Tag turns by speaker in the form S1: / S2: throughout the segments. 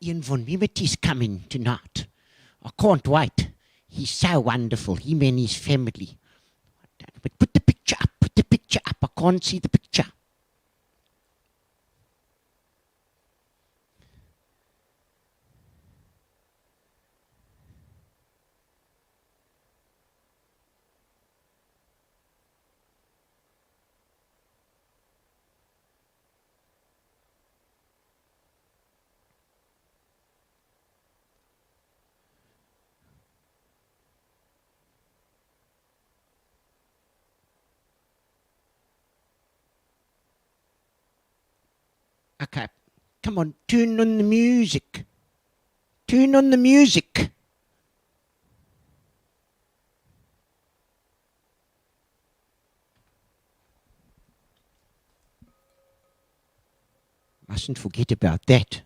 S1: Ian Von Memerty's coming tonight. I can't wait. He's so wonderful, him and his family. But put the picture up, I can't see the picture. Okay, come on, tune on the music. Tune on the music. Mustn't forget about that.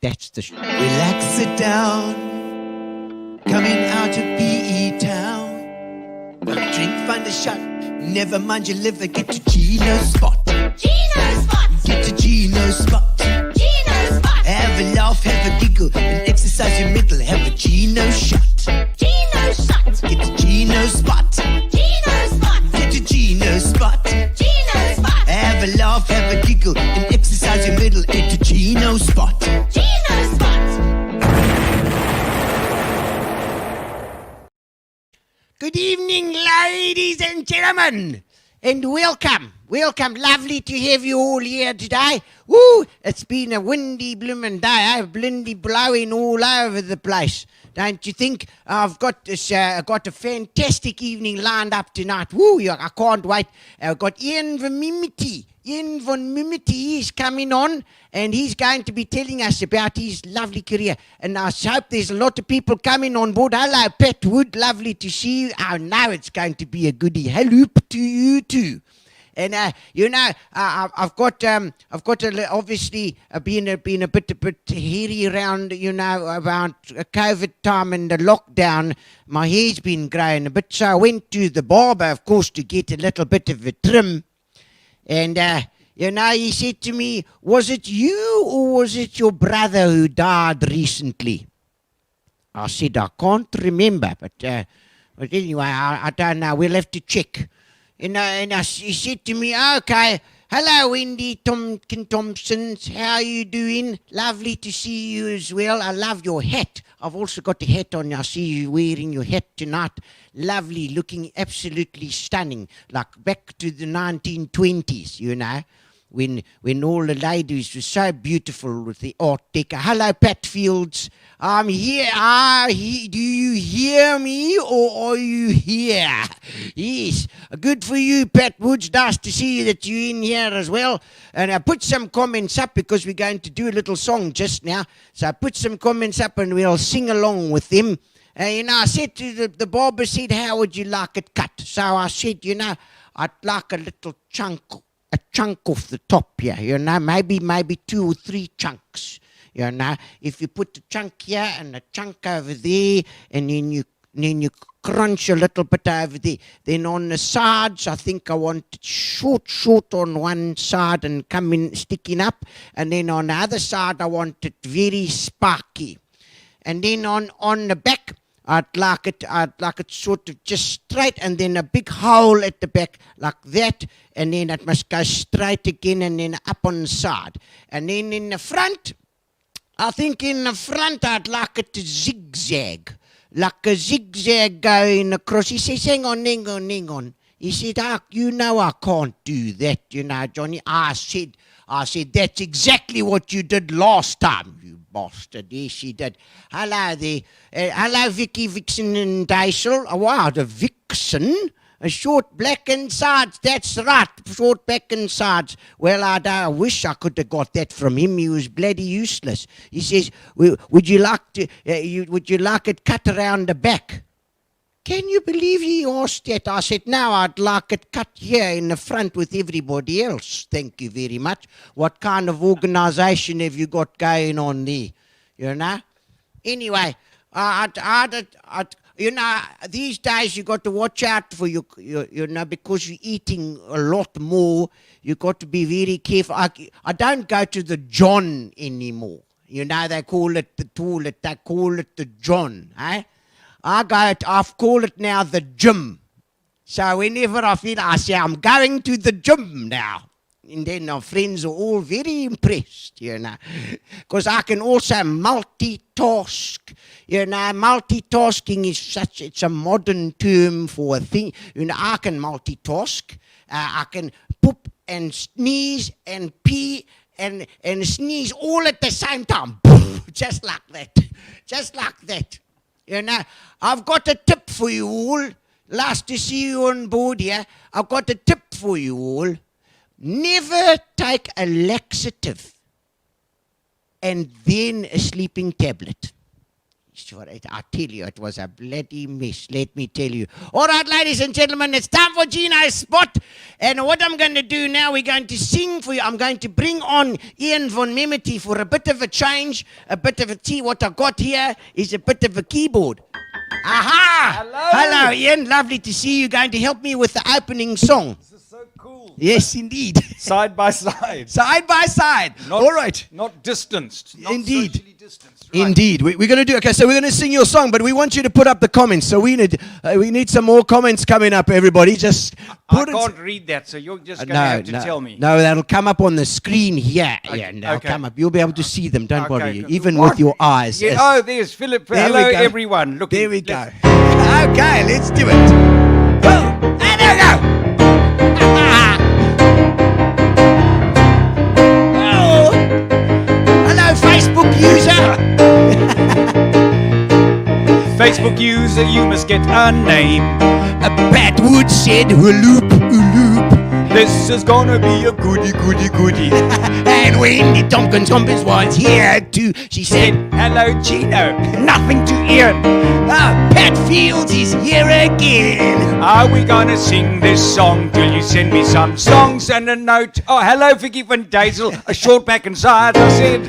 S1: That's the...
S2: Relax, sit down. Coming out of PE town. Want a drink, find a shot. Never mind your liver, get to Gino's spot.
S3: Gino spot!
S2: Get to Gino's spot.
S3: Gino spot!
S2: Have a laugh, have a giggle, and exercise your middle. Have a Gino shot.
S3: Gino shot!
S2: Get to Gino's spot.
S3: Gino spot!
S2: Get to Gino's spot.
S3: Gino spot!
S2: Have a laugh, have a giggle, and exercise your middle. Get to Gino's spot.
S3: Gino spot!
S1: Good evening, ladies and gentlemen, and welcome. Welcome, lovely to have you all here today. Woo, it's been a windy bloomin' day, blindy blowing all over the place. Don't you think? I've got this, got a fantastic evening lined up tonight. Woo, I can't wait. I've got Ian Von Memerty. Ian Von Memerty is coming on, and he's going to be telling us about his lovely career. And I hope there's a lot of people coming on board. Hello, Pat Wood, lovely to see you. I know it's going to be a goodie. Hello to you too. And I've got obviously been a bit hairy around, about COVID time and the lockdown. My hair's been growing a bit, so I went to the barber, of course, to get a little bit of a trim. And he said to me, "Was it you or was it your brother who died recently?" I said, "I can't remember, but anyway, I don't know. We'll have to check." He said to me, "Okay, hello, Wendy Thompsons. How are you doing? Lovely to see you as well. I love your hat. I've also got the hat on. I see you wearing your hat tonight. Lovely, looking absolutely stunning, like back to the 1920s, when all the ladies were so beautiful with the Art Deco. Hello, Pat Fields. I'm here. Do you hear me or are you here?" Yes. Good for you, Pat Woods. Nice to see you that you're in here as well. And I put some comments up because we're going to do a little song just now. So I put some comments up and we'll sing along with them. I said to the barber, said, "How would you like it cut?" So I said, I'd like a little chunk off the top here, maybe 2 or 3 chunks. If you put a chunk here and a chunk over there, and then you crunch a little bit over there. Then on the sides, I think I want it short on one side and sticking up, and then on the other side, I want it very sparky. And then on the back, I'd like it sort of just straight, and then a big hole at the back like that, and then it must go straight again, and then up on the side. And then in the front, I think I'd like it to zigzag, like a zigzag going across. He says, hang on. He said, I can't do that, Johnny. I said, that's exactly what you did last time, you bastard. Yes, she did. Hello there. Hello, Vicky, Vixen and Daisel. Oh, wow, the Vixen. A short black and sides. That's right, short black and sides. Well, I wish I could have got that from him. He was bloody useless. He says, would you like it cut around the back? Can you believe he asked that? I said, no, I'd like it cut here in the front with everybody else. Thank you very much. What kind of organization have you got going on there? Anyway, these days you got to watch out for because you're eating a lot more. You got to be very careful. I don't go to the John anymore. You know, they call it the toilet, they call it the John, eh? I've called it now the gym. So whenever I feel, I say, I'm going to the gym now. And then our friends are all very impressed, you know, because I can also multitask. You know, multitasking is it's a modern term for a thing. You know, I can multitask. I can poop and sneeze and pee and sneeze all at the same time. Just like that. Just like that. You know, I've got a tip for you all. Last to see you on board here. I've got a tip for you all. Never take a laxative and then a sleeping tablet. Sure, I tell you, it was a bloody mess, let me tell you. All right, ladies and gentlemen, it's time for Gino's spot. And what I'm going to do now, we're going to sing for you. I'm going to bring on Ian Von Memerty for a bit of a change, a bit of a tea. What I got here is a bit of a keyboard. Aha!
S4: Hello!
S1: Hello, Ian. Lovely to see you. Going to help me with the opening song.
S4: This is so cool.
S1: Yes, indeed.
S4: Side by side.
S1: Side by side. All right.
S4: Not distanced. Not
S1: Indeed.
S4: socially distanced. Right.
S1: Indeed. We're going to do, okay, so we're going to sing your song, but we want you to put up the comments. So we need some more comments coming up, everybody. Just put
S4: I can't read that, so you're just going to have to tell me.
S1: No, that'll come up on the screen here.
S4: Okay,
S1: Yeah, they'll
S4: okay.
S1: come up. You'll be able to see them. Don't
S4: Okay,
S1: bother you.
S4: good.
S1: Even
S4: What?
S1: with your eyes.
S4: Yeah,
S1: Yes.
S4: oh, there's Philip.
S1: There
S4: Hello,
S1: we go.
S4: everyone. Look,
S1: There we go.
S4: let's-
S1: Okay, let's do it. Well, and there we go. Oh. Hello, Facebook user.
S4: Facebook user, you must get a name.
S1: A Batwood said, "Waloop, waloop."
S4: This is gonna be a goody, goody, goody.
S1: And Wendy Tompkins was here too. She said,
S4: Hello, Gino. Nothing to Ian.
S1: Pat Fields is here again.
S4: Are we gonna sing this song till you send me some songs and a note? Oh, hello, Vicky Van Dazel. A short back and side. I said,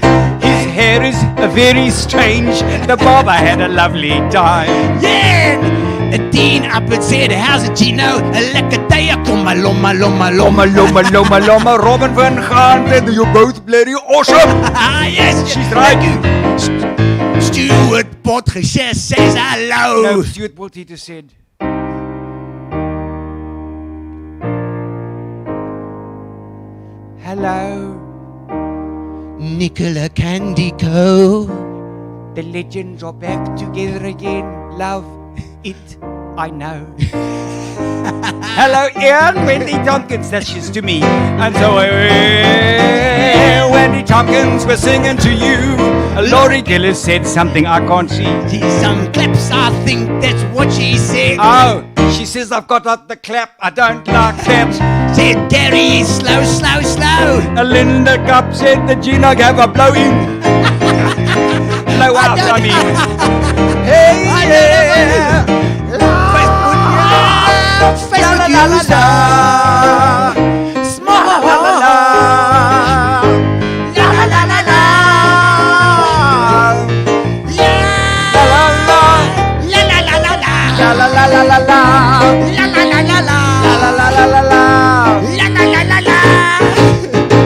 S4: his hair is very strange. The barber had a lovely time.
S1: Yeah! Dean Uppert said, how's it, Gino? A lekker day, loma, loma, loma,
S4: Loma, loma, loma, loma. Robin van Gaarden, you're both bloody awesome.
S1: Ah, yes,
S4: She's right.
S1: Stuart Potgesier says hello.
S4: No, Stuart Potgesier said. Hello.
S1: Nicola Candico.
S4: The legends are back together again. Love it, I know. Hello, Ian. Wendy Tompkins, that's just to me. And so, Wendy Tompkins, we're singing to you. Laurie Gillis said something I can't see.
S1: Some claps, I think that's what she said.
S4: Oh, she says I've got up the clap. I don't like claps.
S1: Said Gary is slow, slow, slow.
S4: Linda Cup said that Gino gave a blow in. Blow out, I mean. Hey, yeah.
S1: Facebook user. Small. La la la la la. Yeah. La la la la la.
S4: La la la la la la.
S1: La la la la la.
S4: La la la la la.
S1: La la la la la.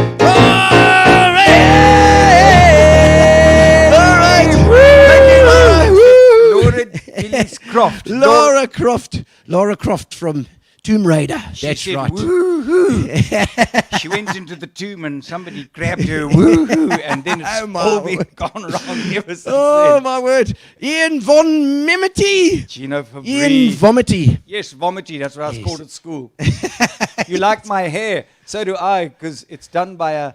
S1: Laura Croft from Tomb Raider. That's
S4: She said,
S1: right.
S4: Woo-hoo. She went into the tomb and somebody grabbed her. Woo-hoo. And then it's
S1: Oh, my
S4: all been
S1: word.
S4: gone wrong ever since
S1: Oh
S4: then.
S1: my word. Ian Von Memerty.
S4: Gino Fabry.
S1: Ian Vomity.
S4: Yes, vomity. That's what I was
S1: Yes.
S4: called at school. You like my hair? So do I, because it's done by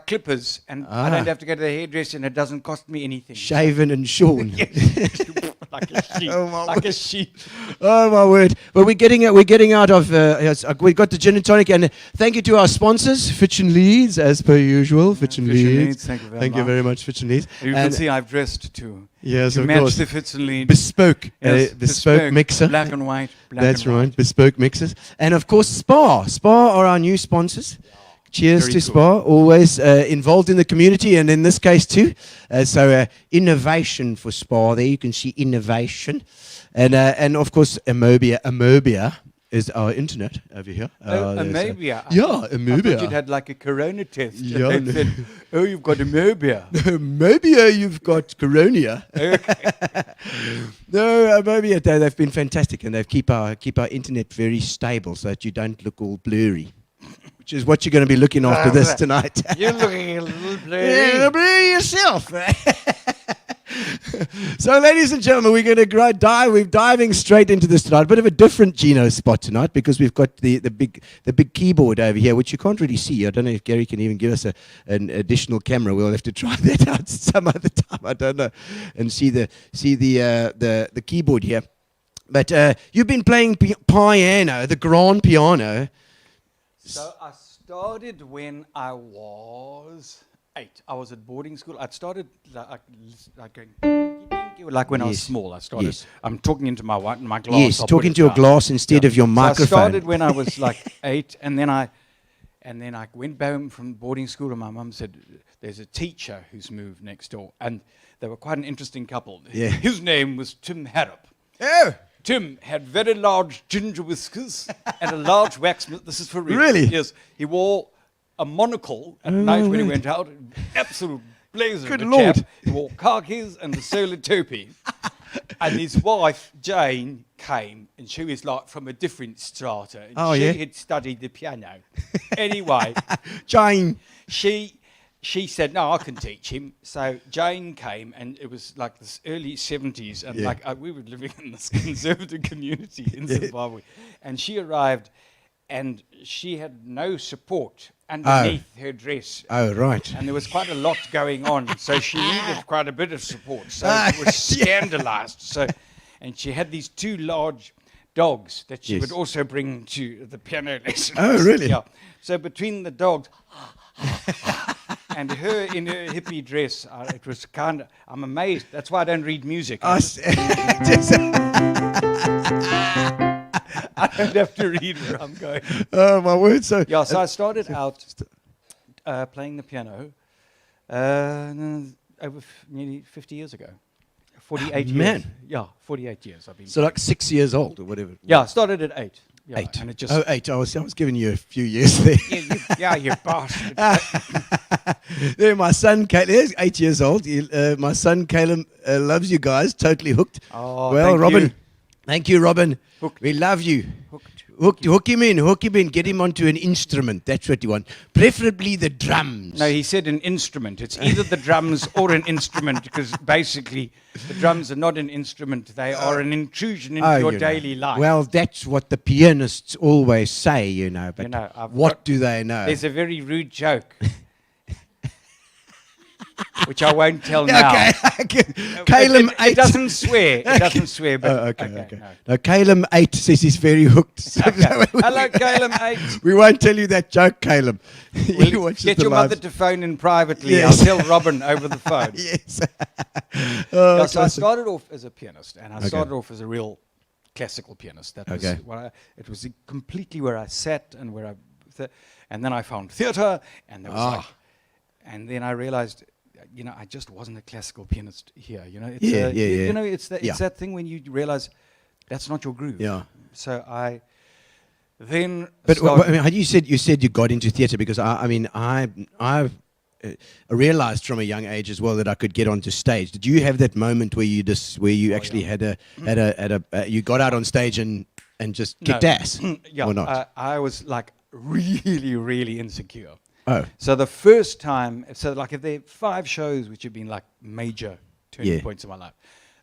S4: clippers, and I don't have to go to the hairdresser, and it doesn't cost me anything.
S1: Shaven and shorn.
S4: Like a sheep.
S1: Oh, my
S4: Like a sheep.
S1: Oh my word! But we're getting out of. We got the gin and tonic, and thank you to our sponsors, Fitch Leedes, as per usual. Fitch and
S4: Fitch and
S1: Leedes.
S4: Leedes, thank you very
S1: Thank you
S4: much.
S1: very much, Fitch and Leedes.
S4: You can see I've dressed to
S1: Yes, of
S4: match
S1: course.
S4: the Fitch and Leedes.
S1: Bespoke,
S4: Yes,
S1: bespoke mixer.
S4: Black and white.
S1: That's right, bespoke mixers, and of course Spar. Spar are our new sponsors. Cheers
S4: Very
S1: to
S4: cool.
S1: Spar, always involved in the community, and in this case too. So innovation for Spar. There you can see innovation, and of course Amobia.
S2: is our internet over here. There's
S4: amebia.
S2: yeah,
S4: I thought
S2: amebia.
S4: you'd had like a corona test.
S2: Yeah,
S4: And they said, oh, you've got amebia.
S2: Maybe you've got Coronia. No, maybe they've been fantastic, and they've keep our internet very stable so that you don't look all blurry, which is what you're going to be looking after this tonight.
S4: You're looking a little blurry.
S2: Yeah, blurry yourself. So, ladies and gentlemen, we're going to we're diving straight into this tonight. A bit of a different Gino spot tonight because we've got the big keyboard over here, which you can't really see. I don't know if Gary can even give us an additional camera. We'll have to try that out some other time. I don't know, and see the keyboard here. But you've been playing piano, the grand piano.
S4: So I started when I was 8. I was at boarding school. I'd started like going like when I was
S2: Yes.
S4: small. I started.
S2: Yes.
S4: I'm talking into my glass.
S2: Yes,
S4: I'll put
S2: talking
S4: it
S2: to your
S4: down.
S2: glass instead of your
S4: So I
S2: microphone.
S4: started when I was like 8, and then I went home from boarding school, and my mum said, "There's a teacher who's moved next door," and they were quite an interesting couple.
S2: Yeah.
S4: His name was Tim Harrop.
S2: Oh,
S4: Tim had very large ginger whiskers and a large wax. This is for real.
S2: Really?
S4: Yes. He wore a monocle at night when he went out. Absolute blazer.
S2: Good
S4: of a
S2: Lord.
S4: chap. He wore khakis and a solar topi. And his wife, Jane, came, and she was like from a different strata. And
S2: Oh,
S4: she
S2: yeah?
S4: had studied the piano. Anyway,
S2: Jane.
S4: she said, no, I can teach him. So Jane came, and it was like this early 70s, and
S2: Yeah.
S4: we were living in this conservative community in Zimbabwe. And she arrived, and she had no support underneath her dress.
S2: Oh, right.
S4: And there was quite a lot going on, so she needed quite a bit of support. So
S2: Ah,
S4: it was scandalized. So, and she had these 2 large dogs that she
S2: Yes.
S4: would also bring to the piano lessons.
S2: Oh, really?
S4: Yeah. So between the dogs and her in her hippie dress, it was kind of, I'm amazed. That's why I don't read music. I don't have to read where I'm going.
S2: Oh, my word. So,
S4: Yeah, so I started out playing the piano over nearly 50 years ago. 48 years.
S2: man.
S4: Yeah, 48 years I've been.
S2: so like 6 years old or whatever.
S4: Yeah, I started at 8. Yeah,
S2: 8.
S4: And it just...
S2: Oh, 8. I was giving you a few years there.
S4: you bastard.
S2: There, my son, Caleb, 8 years old. My son, Caleb, loves you guys. Totally hooked.
S4: Oh,
S2: well,
S4: thank
S2: Robin.
S4: you.
S2: Thank you, Robin.
S4: Hooked.
S2: We love you.
S4: Hooked.
S2: Hook him in. Get him onto an instrument. That's what you want. Preferably the drums.
S4: No, he said an instrument. It's either the drums or an instrument, because basically the drums are not an instrument. They are an intrusion into your
S2: you know.
S4: daily life.
S2: Well, that's what the pianists always say, you know. But
S4: You know, I've
S2: what
S4: got-
S2: do they know?
S4: There's a very rude joke, which I won't tell now.
S2: Okay. Caleb
S4: It
S2: 8.
S4: doesn't swear. It doesn't swear. But
S2: Oh, okay.
S4: no.
S2: No, Caleb 8 says he's very hooked. So
S4: Hello, Caleb 8.
S2: we won't tell you that joke, Caleb.
S4: Will
S2: He watches
S4: get
S2: the
S4: your
S2: live-
S4: mother to phone in privately.
S2: Yes.
S4: I'll tell Robin over the phone.
S2: Yes.
S4: Yeah,
S2: Oh,
S4: so I
S2: classic.
S4: started off as a pianist, and I
S2: Okay.
S4: started off as a real classical pianist. That was
S2: Okay.
S4: what it was completely where I sat and where and then I found theatre, and there was and then I realized, you know, I just wasn't a classical pianist here. You know, it's
S2: Yeah.
S4: You know, it's
S2: Yeah.
S4: that thing when you realize that's not your groove.
S2: Yeah.
S4: So I then
S2: But
S4: started,
S2: I mean, how you said you got into theatre because I realized from a young age as well that I could get onto stage. Did you have that moment where you actually had you got out on stage and just kicked
S4: No.
S2: ass
S4: yeah,
S2: or not?
S4: I was like really insecure.
S2: Oh,
S4: So the first time, so like if there are 5 shows which have been like major turning
S2: Yeah.
S4: points in my life.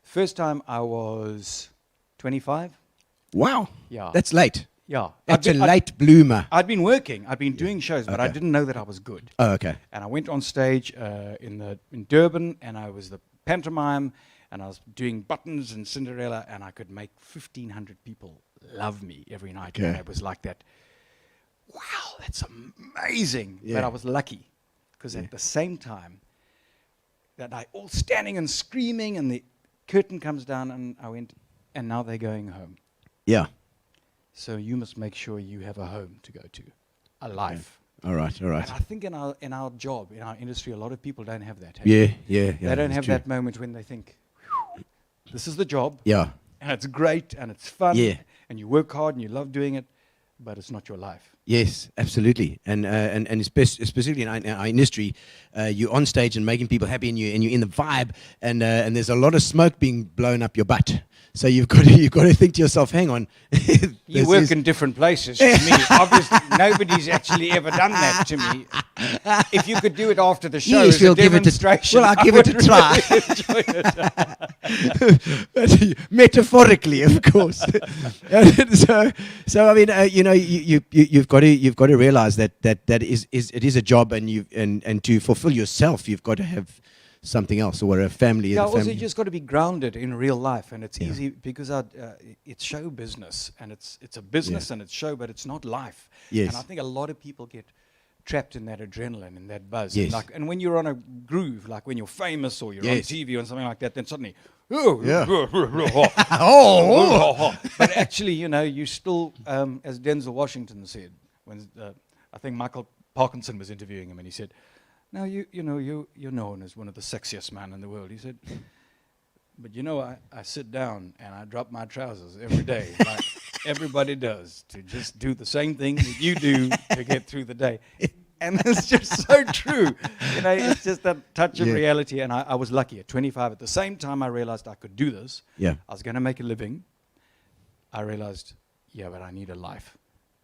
S4: First time I was 25.
S2: wow.
S4: Yeah.
S2: That's late.
S4: Yeah.
S2: That's a late bloomer.
S4: I'd been working. I'd been doing shows, but I
S2: Okay.
S4: didn't know that I was good.
S2: Oh, okay.
S4: And I went on stage in Durban, and I was the pantomime, and I was doing Buttons and Cinderella, and I could make 1,500 people love me every night. And
S2: Okay.
S4: it was like that. Wow, that's amazing.
S2: Yeah.
S4: But I was lucky, because at the same time that I all standing and screaming, and the curtain comes down, and I went, and now they're going home.
S2: Yeah.
S4: So you must make sure you have a home to go to, a life.
S2: All right.
S4: And I think in our job, in our industry, a lot of people don't have that.
S2: Yeah.
S4: They don't
S2: that's
S4: have
S2: true.
S4: that moment when they think, this is the job,
S2: Yeah.
S4: and it's great, and it's fun,
S2: Yeah.
S4: and you work hard and you love doing it, but it's not your life.
S2: Yes, absolutely, and specifically in our industry, you're on stage and making people happy, and you're in the vibe, and there's a lot of smoke being blown up your butt. So you've got to think to yourself, hang on.
S4: You work in different places. To me, obviously, nobody's actually ever done that to me. If you could do it after the show,
S2: Yes,
S4: as
S2: we'll
S4: a
S2: give it a
S4: demonstration,
S2: well, I'll give it a try. Metaphorically, of course. So I mean, you've got to realize that it is a job, and to fulfill yourself, you've got to have something else, or a family.
S4: Yeah, also
S2: family.
S4: you just got to be grounded in real life, and it's easy because it's show business, and it's a business and it's show, but it's not life.
S2: Yes.
S4: And I think a lot of people get trapped in that adrenaline and that buzz.
S2: Yes.
S4: And when you're on a groove, like when you're famous or you're on
S2: Yes.
S4: TV or something like that, then suddenly, but actually, you still, as Denzel Washington said, when I think Michael Parkinson was interviewing him, and he said, "Now you're known as one of the sexiest men in the world." He said, "But I sit down and I drop my trousers every day, like everybody does, to just do the same thing that you do to get through the day." And it's just so true. It's just that touch of reality. And I was lucky at 25. At the same time I realized I could do this.
S2: Yeah.
S4: I was going to make a living. I realized, but I need a life.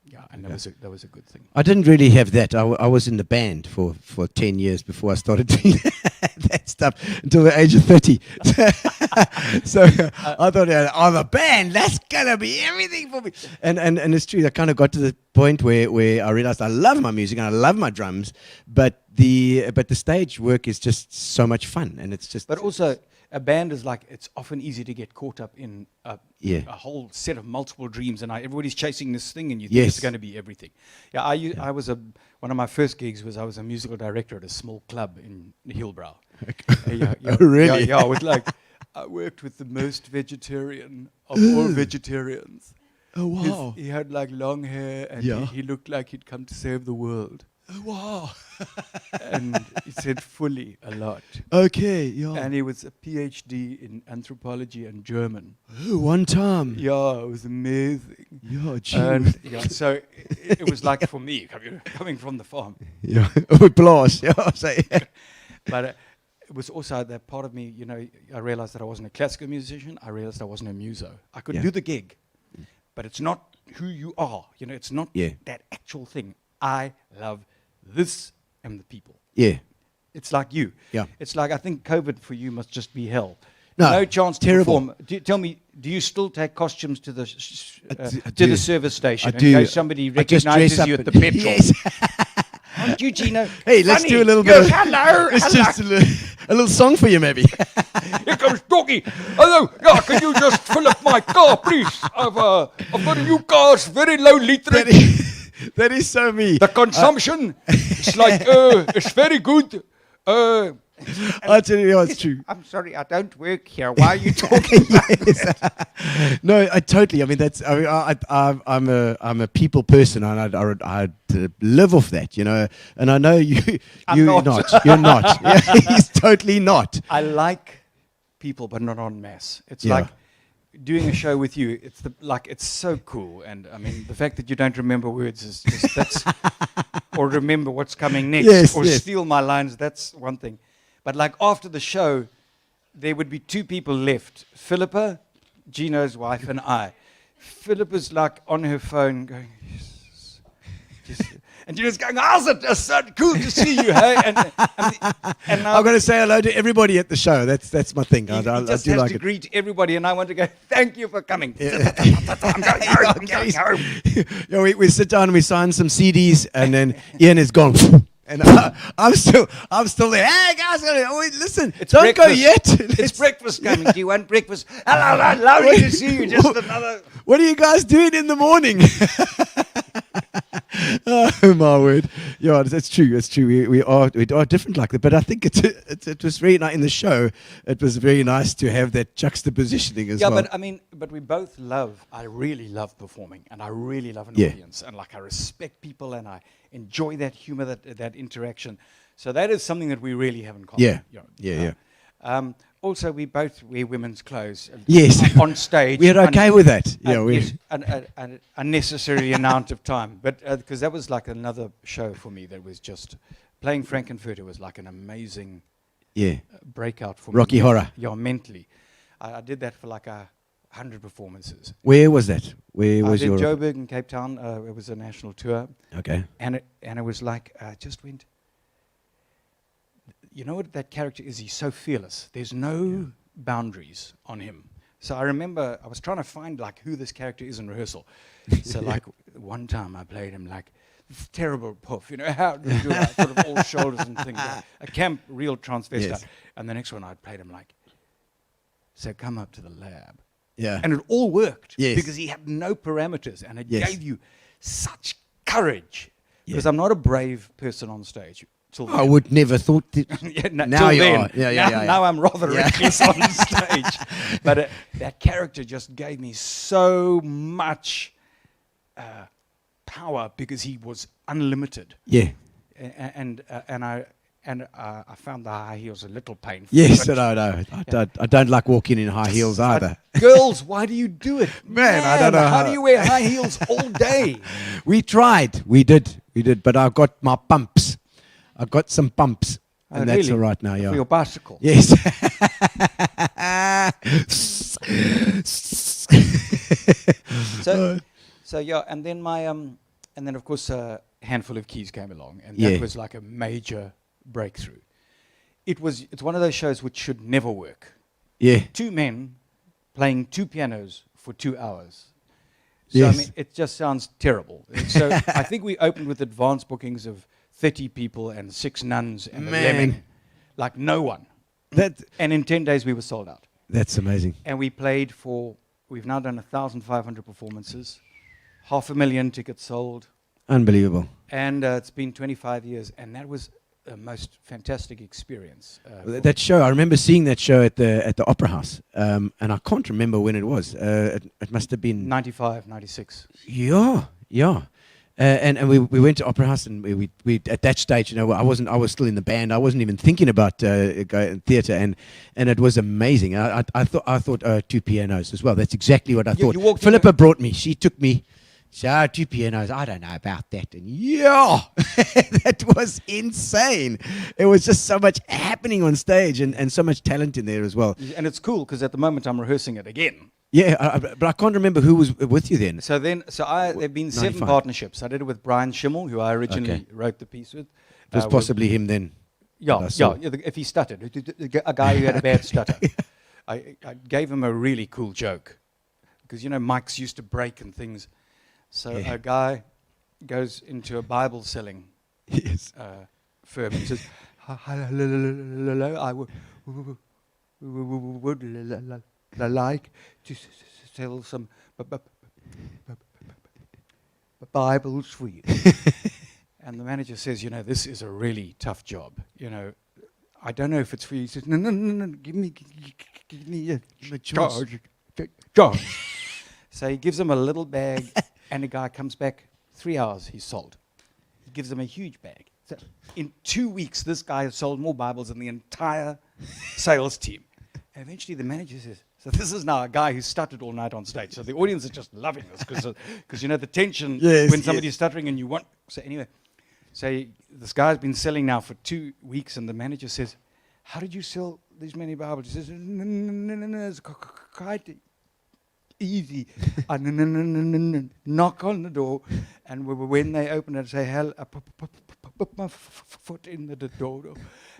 S4: Yeah, and that was a good thing.
S2: I didn't really have that. I was in the band for 10 years before I started doing that stuff until the age of 30. So I thought, the band, that's going to be everything for me. And it's true. I kind of got to the point where I realized I love my music and I love my drums, but the stage work is just so much fun. And it's just...
S4: But also... A band is like, it's often easy to get caught up in a whole set of multiple dreams, and everybody's chasing this thing, and you think it's going to be everything. Yeah, I was one of my first gigs was I was a musical director at a small club in Hillbrow.
S2: Oh, really?
S4: Yeah, I worked with the most vegetarian of all vegetarians.
S2: Oh, wow.
S4: He had like long hair, and he looked like he'd come to save the world.
S2: Oh, wow.
S4: And he said fully a lot.
S2: Okay, yeah.
S4: And he was a PhD in anthropology and German.
S2: Oh, one time.
S4: Yeah, it was amazing.
S2: Yeah, gee.
S4: And so it was like for me, coming from the farm.
S2: Yeah, applause. Yeah, I'll say.
S4: But it was also that part of me, I realized that I wasn't a classical musician. I realized I wasn't a muso. I could do the gig, but it's not who you are. It's not that actual thing. I love this and the people.
S2: Yeah.
S4: It's like you.
S2: Yeah.
S4: It's like, I think COVID for you must just be hell.
S2: No
S4: chance to
S2: terrible.
S4: perform. Tell me, do you still take costumes to the
S2: I
S4: to
S2: do.
S4: the service station?
S2: I do.
S4: In case somebody
S2: I just dress
S4: recognizes
S2: up
S4: you at
S2: and-
S4: the petrol.
S2: Yes.
S4: Aren't you, Gino?
S2: Hey, let's
S4: Funny.
S2: do a little
S4: Yes,
S2: bit of...
S4: hello.
S2: It's
S4: hello.
S2: just a little song for you, maybe.
S4: Here comes Doggy. Hello. Yeah, can you just fill up my car, please? I've got a new car. It's very low literage.
S2: That is so me.
S4: The consumption, it's like, it's very good.
S2: I tell you, it's true.
S4: I'm sorry, I don't work here. Why are you talking like that?
S2: No, I totally. I mean, that's. I mean, I'm a people person, and I live off that, And I know you're not. You're not. Yeah, he's totally not.
S4: I like people, but not en masse. It's like doing a show with you. It's so cool, and I mean the fact that you don't remember words is just that's, or remember what's coming next, or steal my lines. That's one thing, but like after the show, there would be two people left: Philippa, Gino's wife, and I. Philippa's like on her phone going, yes, just. And you're just going, how's it? It's so cool to see you, hey? And
S2: I'm going to say hello to everybody at the show. That's my thing. I
S4: just
S2: do
S4: has
S2: like
S4: to
S2: it.
S4: greet everybody, and I want to go, thank you for coming. I'm going home. I'm going home.
S2: Yeah, we sit down and we sign some CDs, and then Ian is gone. And I'm still there. Hey guys, listen,
S4: It's
S2: don't go
S4: breakfast.
S2: yet.
S4: It's breakfast coming. Do you want breakfast? Hello, lovely to see you. Just another.
S2: What are you guys doing in the morning? Oh my word! Yeah, that's true. It's true. We are different like that. But I think it was very nice in the show. It was very nice to have that juxtapositioning as well.
S4: Yeah, but I mean, we both love. I really love performing, and I really love an audience, and like I respect people, and I enjoy that humor, that interaction. So that is something that we really have in common.
S2: Yeah.
S4: also we both wear women's clothes.
S2: Yes.
S4: On stage.
S2: We're okay with that. Yeah,
S4: yes, an unnecessary amount of time. But because that was like another show for me that was just playing Frankenfurter was like an amazing
S2: yeah.
S4: breakout for
S2: Rocky
S4: me.
S2: Horror.
S4: Yeah, mentally. I did that for like 100 performances.
S2: Where was that? Where
S4: I
S2: was
S4: did
S2: your...
S4: Joburg and Cape Town. It was a national tour.
S2: Okay.
S4: And it was like, just went... You know what that character is? He's so fearless. There's no boundaries on him. So I remember I was trying to find like who this character is in rehearsal. So like one time I played him like this terrible puff, you know, how do you do like, sort of all shoulders and things. Like a camp, real transvestite.
S2: Yes.
S4: And the next one I played him like, so come up to the lab.
S2: Yeah.
S4: And it all worked
S2: Yes.
S4: because he had no parameters and it
S2: Yes.
S4: gave you such courage.
S2: Yeah.
S4: Because I'm not a brave person on stage. Till
S2: I
S4: then.
S2: would never thought that...
S4: Yeah,
S2: Now
S4: till
S2: you
S4: then.
S2: are. Yeah.
S4: Now I'm rather
S2: Yeah.
S4: reckless on stage. But that character just gave me so much power because he was unlimited.
S2: Yeah.
S4: And I found the high heels a little painful.
S2: Yes,
S4: but-
S2: no. I don't like walking in high heels either.
S4: Girls, why do you do it?
S2: Man, I don't know
S4: How
S2: how-
S4: do you wear high heels all day?
S2: We tried. We did. But I got my pumps. I got some pumps. And that's
S4: Really?
S2: all right now, yeah.
S4: For your bicycle.
S2: Yes.
S4: So yeah, and then and then of course a handful of keys came along, and
S2: Yeah.
S4: that was like a major breakthrough. It's one of those shows which should never work.
S2: Yeah.
S4: Two men playing two pianos for 2 hours. So
S2: Yes.
S4: I mean, it just sounds terrible. So I think we opened with advance bookings of 30 people and 6 nuns and a
S2: Man.
S4: lemon, like no one. And in 10 days we were sold out.
S2: That's amazing.
S4: And we played we've now done 1,500 performances, 500,000 tickets sold,
S2: Unbelievable.
S4: and it's been 25 years, and that was a most fantastic experience.
S2: That show, I remember seeing that show at the Opera House, and I can't remember when it was. It must have been
S4: 95, 96.
S2: Yeah. And we went to Opera House, and we at that stage, you know, I was still in the band. I wasn't even thinking about going theatre, and it was amazing. I thought 2 pianos as well. That's exactly what I thought.
S4: you walked in
S2: Philippa brought me. She took me. So 2 pianos. I don't know about that. And yeah, that was insane. It was just so much happening on stage, and so much talent in there as well.
S4: And it's cool because at the moment I'm rehearsing it again.
S2: Yeah, but I can't remember who was with you then.
S4: So there've been 7
S2: 95.
S4: partnerships. I did it with Brian Schimmel, who I originally
S2: Okay.
S4: wrote the piece with.
S2: It was possibly him then. that I
S4: Yeah,
S2: saw.
S4: if he stuttered, a guy who had a bad stutter. I gave him a really cool joke because, you know, mics used to break and things. So
S2: Yeah.
S4: a guy goes into a Bible selling
S2: Yes.
S4: firm and says, "Hello, I would like to sell some Bibles for you." And the manager says, "You know, this is a really tough job. You know, I don't know if it's for you." He says, "No, give me a charge. So he gives him a little bag, and the guy comes back 3 hours, he's sold. He gives him a huge bag. So in 2 weeks, this guy has sold more Bibles than the entire sales team. And eventually the manager says, so this is now a guy who stuttered all night on stage. So the audience is just loving this because you know, the tension
S2: Yes,
S4: when somebody's
S2: yes.
S4: stuttering and you want. So anyway, this guy's been selling now for 2 weeks, and the manager says, "How did you sell these many Bibles?" He says, "No, it's quite easy." Knock on the door, and when they open it, I say, "Hell, I put my foot in the door,"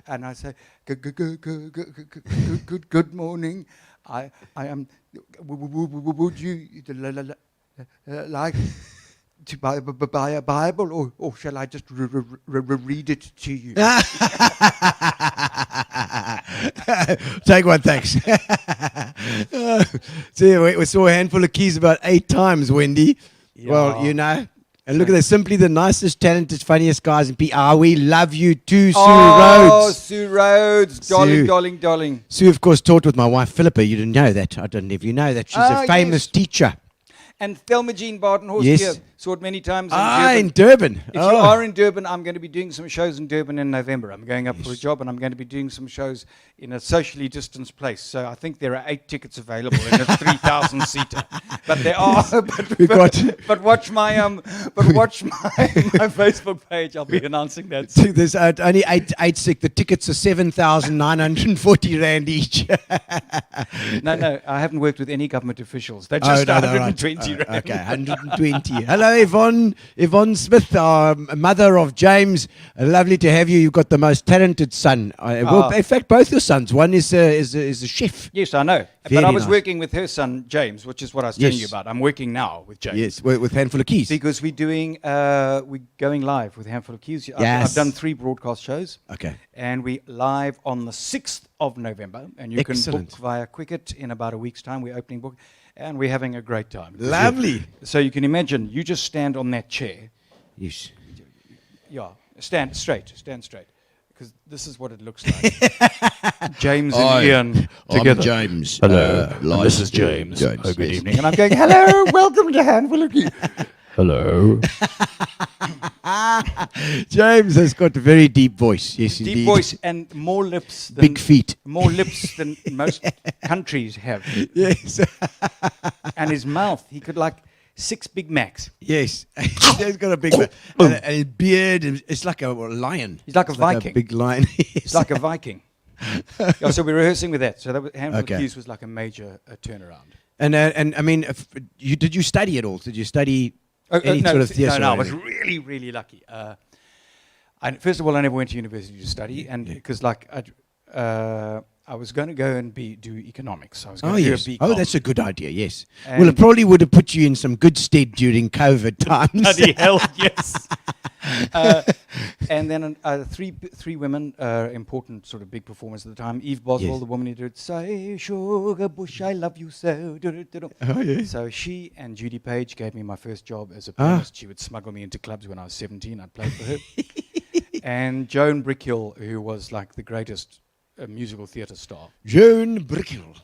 S4: and I say, "Good morning. I am. Would you like to buy a Bible, or shall I just read it to you?"
S2: Take one, thanks. See, we saw a handful of keys about 8 times, Wendy. Well,
S4: Yeah.
S2: you know. And look at that, simply the nicest, talented, funniest guys in PR. We love you too, Sue Rhodes.
S4: Sue Rhodes,
S2: Sue.
S4: darling.
S2: Sue, of course, taught with my wife, Philippa. You didn't know that. I don't know if you know that. She's a famous
S4: yes.
S2: teacher.
S4: And Thelma Jean Barton Horse
S2: Yes.
S4: here. saw it many times in
S2: In
S4: Durban.
S2: Durban.
S4: If you are in Durban, I'm going to be doing some shows in Durban in November. I'm going up for a job, and I'm going to be doing some shows in a socially distanced place. So I think there are 8 tickets available in a 3,000 seater. But there are. But watch my my Facebook page. I'll be announcing that.
S2: There's only eight sick. The tickets are 7,940 rand each.
S4: No, I haven't worked with any government officials. They're just 120 rand.
S2: Okay, 120. Hello, Yvonne Smith, mother of James. Lovely to have you. You've got the most talented son. Well, in fact, both your sons. One is a chef.
S4: Yes, I know.
S2: Very
S4: but I was
S2: nice.
S4: working with her son, James, which is what I was telling you about. I'm working now with James.
S2: Yes, with Handful of Keys.
S4: Because we're going live with Handful of Keys.
S2: Yes.
S4: I've done 3 broadcast shows.
S2: Okay.
S4: And we live on the 6th of November. And you can book via Quicket in about a week's time. We're opening book. And we're having a great time.
S2: Lovely.
S4: So you can imagine, you just stand on that chair.
S2: Yes.
S4: Yeah, stand straight. Because this is what it looks like. James and Ian together.
S2: I'm James.
S4: Hello, this is James. Good evening. And I'm going, hello, welcome to Handful of Keys. Hello.
S2: James has got a very deep voice. Yes, indeed.
S4: Deep voice and more lips than
S2: Big feet.
S4: More lips than most countries have.
S2: Yes.
S4: And his mouth, he could like 6 Big Macs.
S2: Yes. He's got a big and his beard. It's like a lion.
S4: He's like a Viking.
S2: A big lion.
S4: He's like a Viking. Yeah, so we're rehearsing with that. So that Handful of Keys was like a major turnaround.
S2: And I mean, did you study at all? Did you study any sort of theatre?
S4: No, I was really, really lucky. First of all, I never went to university to study, and because I was going to go and do economics. I was going to do a BCom.
S2: Oh, that's a good idea. Yes. Well, it probably would have put you in some good stead during COVID times.
S4: Bloody hell, yes. And then 3 women, important sort of big performers at the time. Eve Boswell, the woman who did "Say Sugar Bush, I Love You So."
S2: Oh, yeah.
S4: So she and Judy Page gave me my first job as a pianist. She would smuggle me into clubs when I was 17. I'd play for her. And Joan Brickhill, who was like the greatest musical theatre star.
S2: Joan Brickhill.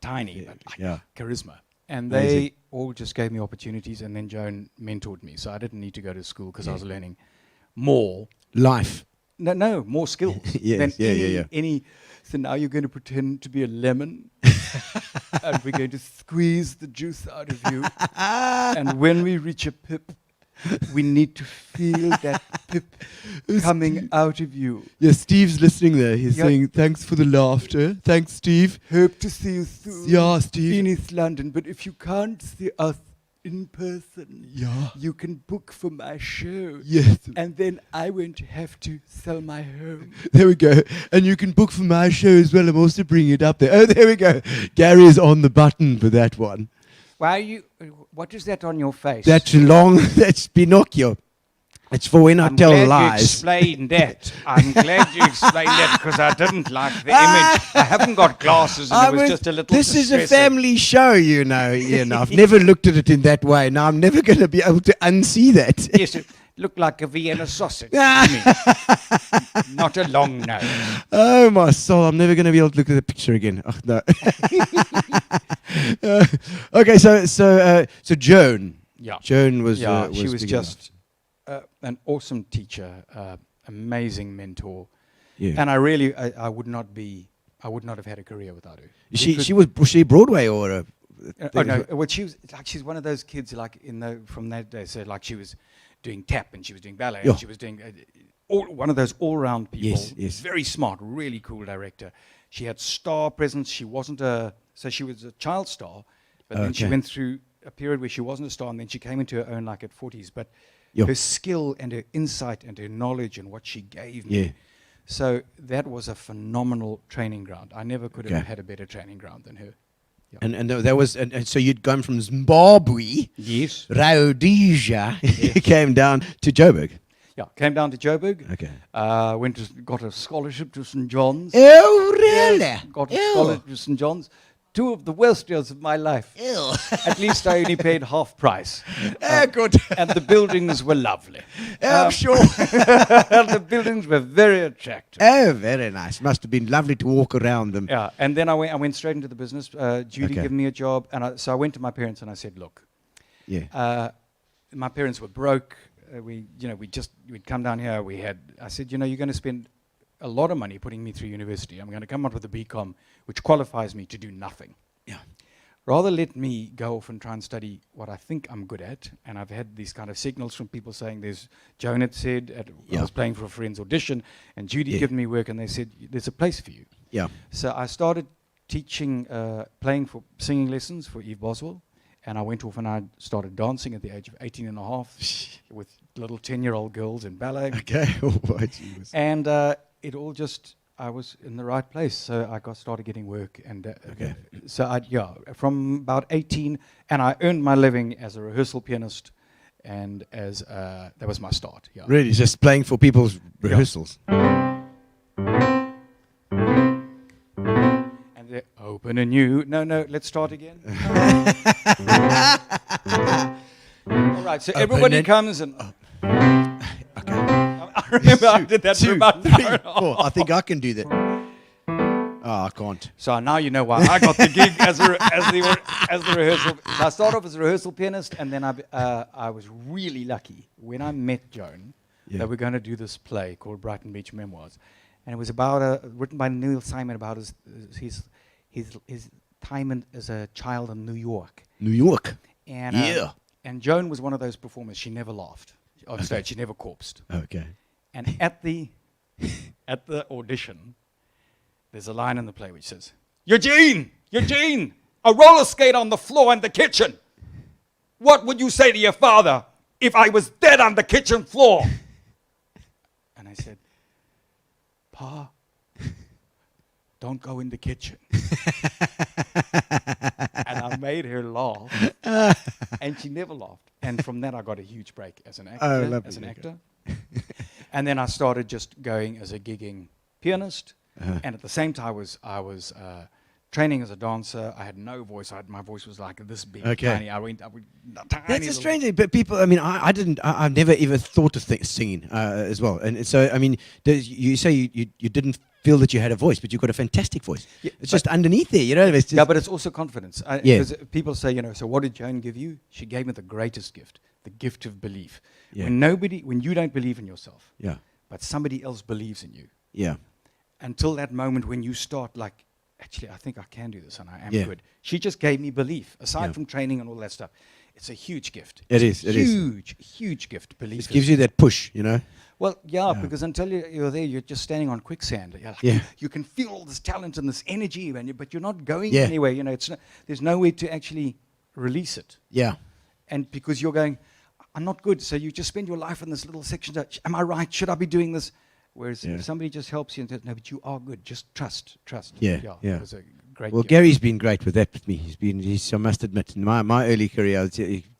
S4: Tiny, but like charisma. And they all just gave me opportunities, and then Joan mentored me. So I didn't need to go to school because I was learning more.
S2: Life.
S4: No, more skills than any. So now you're going to pretend to be a lemon, and we're going to squeeze the juice out of you. And when we reach a pip, we need to feel that pip coming out of you.
S2: Yeah, Steve's listening there. He's saying, thanks for the laughter. Thanks, Steve.
S4: Hope to see you soon.
S2: Yeah, Steve.
S4: In East London. But if you can't see us in person, you can book for my show.
S2: Yes.
S4: And then I won't have to sell my home.
S2: There we go. And you can book for my show as well. I'm also bringing it up there. Oh, there we go. Gary is on the button for that one.
S4: What is that on your face?
S2: That's Pinocchio. It's for when I tell lies.
S4: I'm glad you explained that. I'm glad you explained that because I didn't like the image. I haven't got glasses and it was just a little
S2: This is a family show, you know, Ian. I've never looked at it in that way. Now I'm never going to be able to unsee that.
S4: Yes, it looked like a Vienna sausage to me. Not a long nose.
S2: Oh, my soul. I'm never going to be able to look at the picture again. Oh, no. Okay, so Joan.
S4: Yeah.
S2: Joan was...
S4: she was just an awesome teacher, amazing mentor. Yeah. And I would not have had a career without her.
S2: Was she Broadway or a...
S4: no, well, she's one of those kids from that day. So like she was doing tap and she was doing ballet and she was doing one of those all-round people.
S2: Yes.
S4: Very smart, really cool director. She had star presence. She wasn't so she was a child star, but then she went through a period where she wasn't a star, and then she came into her own like at 40s. But her skill and her insight and her knowledge and what she gave me. So that was a phenomenal training ground. I never could have had a better training ground than her. Yeah.
S2: And there was, and so you'd gone from Zimbabwe, Rhodesia, came down to Joburg.
S4: Yeah, came down to Joburg.
S2: Okay.
S4: Got a scholarship to St. John's.
S2: Oh, really?
S4: Yes, got a scholarship to St. John's. 2 of the worst years of my life.
S1: Ew.
S4: At least I only paid half price.
S2: Good.
S4: And the buildings were lovely.
S2: I'm sure.
S4: The buildings were very attractive.
S2: Oh, very nice. Must have been lovely to walk around them.
S4: Yeah, and then I went straight into the business. Judy gave me a job, and so I went to my parents and I said, look, my parents were broke. We'd come down here. I said, you're going to spend a lot of money putting me through university. I'm going to come out with a BCom, which qualifies me to do nothing.
S2: Yeah.
S4: Rather let me go off and try and study what I think I'm good at. And I've had these kind of signals from people saying Joan had said, I was playing for a friend's audition, and Judy given me work, and they said, there's a place for you.
S2: Yeah.
S4: So I started teaching, playing for singing lessons for Eve Boswell. And I went off and I started dancing at the age of 18 and a half with little 10-year-old girls in ballet.
S2: Okay.
S4: And it all just, I was in the right place. So I started getting work. And from about 18, and I earned my living as a rehearsal pianist. And that was my start. Yeah.
S2: Really, just playing for people's rehearsals.
S4: Open a new. No, let's start again. All right, so everybody comes and.
S2: Okay.
S4: I remember I did that for about
S2: 3, 4. I think I can do that. Oh, I can't.
S4: So now you know why I got the gig as the rehearsal. So I started off as a rehearsal pianist, and then I was really lucky when I met Joan that we're going to do this play called Brighton Beach Memoirs, and it was about written by Neil Simon about his time as a child in New York.
S2: New York.
S4: And and Joan was one of those performers. She never laughed on stage. She never corpsed.
S2: Okay.
S4: And at the audition, there's a line in the play which says, Eugene, a roller skate on the floor in the kitchen. What would you say to your father if I was dead on the kitchen floor? And I said, Pa, don't go in the kitchen. And I made her laugh, and she never laughed. And from that, I got a huge break as an actor. And then I started just going as a gigging pianist. And at the same time, I was training as a dancer. I had no voice. My voice was like this big, tiny. I would tiny.
S2: That's a strange thing, but people. I mean, I never even thought of singing as well. And so, I mean, you say you didn't feel that you had a voice, but you've got a fantastic voice. Yeah, it's just underneath there, It's just
S4: but it's also confidence. Because people say, so what did Joan give you? She gave me the greatest gift, the gift of belief. Yeah. When you don't believe in yourself, but somebody else believes in you.
S2: Yeah.
S4: Until that moment when you start actually, I think I can do this and I am good. She just gave me belief. Aside from training and all that stuff, it's a huge gift.
S2: It is.
S4: Huge gift. Belief.
S2: It gives you that push,
S4: Well, because until you're there, you're just standing on quicksand. You can feel all this talent and this energy, but you're not going anywhere. There's no way to actually release it.
S2: Yeah.
S4: And because you're going, I'm not good. So you just spend your life in this little section. Am I right? Should I be doing this? Whereas if somebody just helps you and says, no, but you are good. Just trust.
S2: Yeah.
S4: It was a great
S2: Well,
S4: gift.
S2: Gary's been great with that with me. I must admit, in my early career,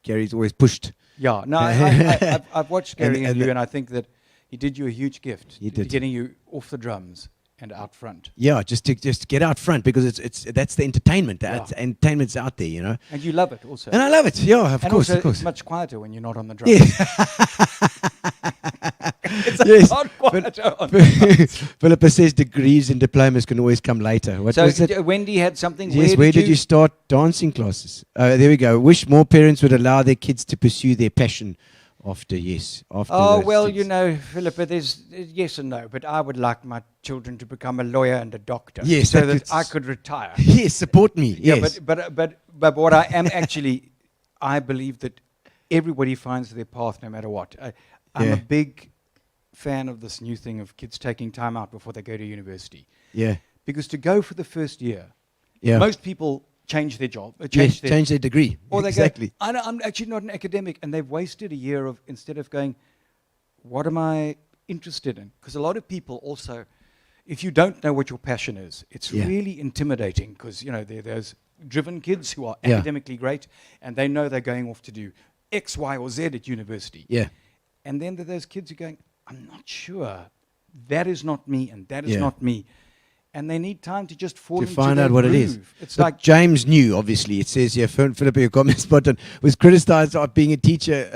S2: Gary's always pushed.
S4: Yeah. No, I've watched Gary and you, and I think that he did you a huge gift.
S2: He did.
S4: Getting you off the drums and out front.
S2: Yeah, just to get out front, because that's the entertainment. Entertainment's out there,
S4: And you love it also.
S2: And I love it. Yeah, of course.
S4: It's much quieter when you're not on the drums.
S2: Yes.
S4: Lot quieter on the drums.
S2: Philippa says degrees and diplomas can always come later. What was it?
S4: Wendy had something.
S2: Yes, where did you start dancing classes? There we go. Wish more parents would allow their kids to pursue their passion after.
S4: Oh, well, Philippa, there's yes and no, but I would like my children to become a lawyer and a doctor.
S2: Yes,
S4: so that I could retire.
S2: Yes, support me. Yes.
S4: But what I am actually, I believe that everybody finds their path no matter what. I'm a big fan of this new thing of kids taking time out before they go to university.
S2: Yeah.
S4: Because to go for the first year, most people change their job,
S2: change their degree.
S4: Or they
S2: exactly.
S4: go, I'm actually not an academic, and they've wasted a year instead of going, what am I interested in? Because a lot of people also, if you don't know what your passion is, it's really intimidating, because there's driven kids who are academically great, and they know they're going off to do X, Y, or Z at university.
S2: Yeah.
S4: And then there are those kids who are going, I'm not sure. That is not me, and that is not me. And they need time to just fall into
S2: find out what
S4: groove.
S2: it is.
S4: It's
S2: but
S4: like
S2: James knew, obviously. It says here, Philippa, your comment spot on, was criticized of being a teacher,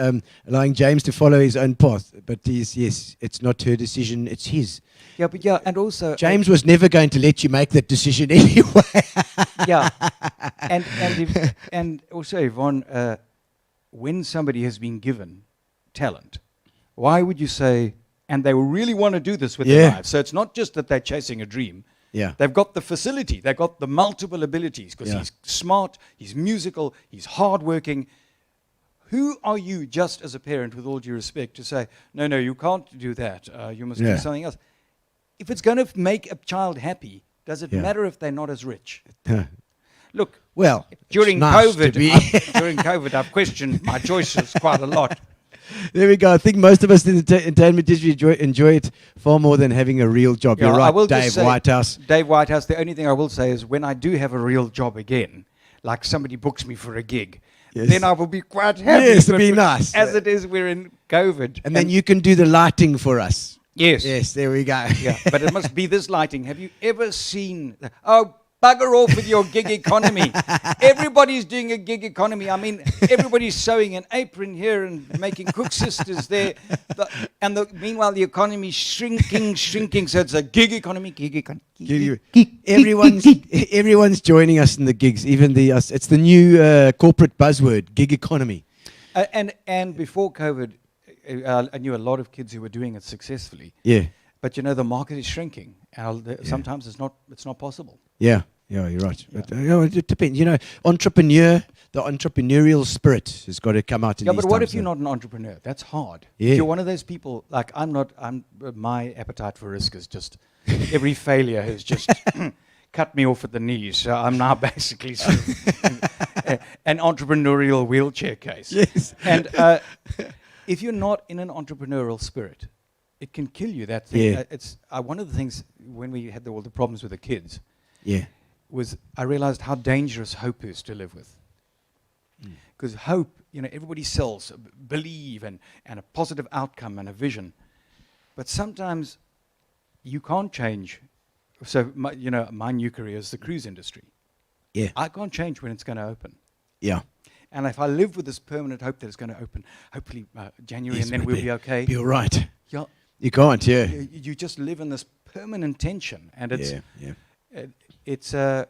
S2: allowing James to follow his own path. But it's not her decision, it's his.
S4: Yeah, and also
S2: James was never going to let you make that decision anyway.
S4: and also Yvonne, when somebody has been given talent, why would you say, and they really want to do this with their lives? So it's not just that they're chasing a dream.
S2: Yeah.
S4: They've got the facility. They've got the multiple abilities because he's smart, he's musical, he's hardworking. Who are you, just as a parent, with all due respect, to say, no, you can't do that. You must do something else. If it's going to make a child happy, does it matter if they're not as rich? Look,
S2: Well,
S4: during
S2: it's nice
S4: COVID,
S2: to be-
S4: during COVID, I've questioned my choices quite a lot.
S2: There we go. I think most of us in the entertainment industry enjoy it far more than having a real job. You're
S4: I
S2: right,
S4: will just
S2: Dave
S4: say,
S2: Whitehouse.
S4: Dave Whitehouse, the only thing I will say is when I do have a real job again, like somebody books me for a gig, then I will be quite happy.
S2: Yes, it'd
S4: But
S2: be nice.
S4: As it is, we're in COVID.
S2: And then you can do the lighting for us.
S4: Yes.
S2: Yes, there we go.
S4: Yeah, but it must be this lighting. Have you ever seen... Oh, bugger off with your gig economy. Everybody's doing a gig economy. I mean, everybody's sewing an apron here and making cook sisters there. Meanwhile, the economy's shrinking. So it's a gig economy.
S2: Everyone's joining us in the gigs. Even it's the new corporate buzzword, gig economy.
S4: And before COVID, I knew a lot of kids who were doing it successfully.
S2: Yeah.
S4: But the market is shrinking. Sometimes it's not possible.
S2: Yeah, you're right. But, it depends. The entrepreneurial spirit has got to come out in
S4: Yeah,
S2: these
S4: but what
S2: times,
S4: if you're
S2: though.
S4: not an entrepreneur? That's hard.
S2: Yeah.
S4: If you're one of those people, like I'm not, my appetite for risk is just, every failure has just cut me off at the knees. So I'm now basically sort of an entrepreneurial wheelchair case.
S2: Yes.
S4: And if you're not in an entrepreneurial spirit, it can kill you. That thing.
S2: Yeah.
S4: It's one of the things when we had all the problems with the kids.
S2: Yeah.
S4: Was I realized how dangerous hope is to live with. Because hope, everybody sells, believe and a positive outcome and a vision. But sometimes you can't change. So, my new career is the cruise industry.
S2: Yeah.
S4: I can't change when it's going to open.
S2: Yeah.
S4: And if I live with this permanent hope that it's going to open, hopefully January, and then we'll be okay.
S2: You're right.
S4: Yeah.
S2: You can't, yeah.
S4: You just live in this permanent tension. And it's...
S2: Yeah.
S4: It's a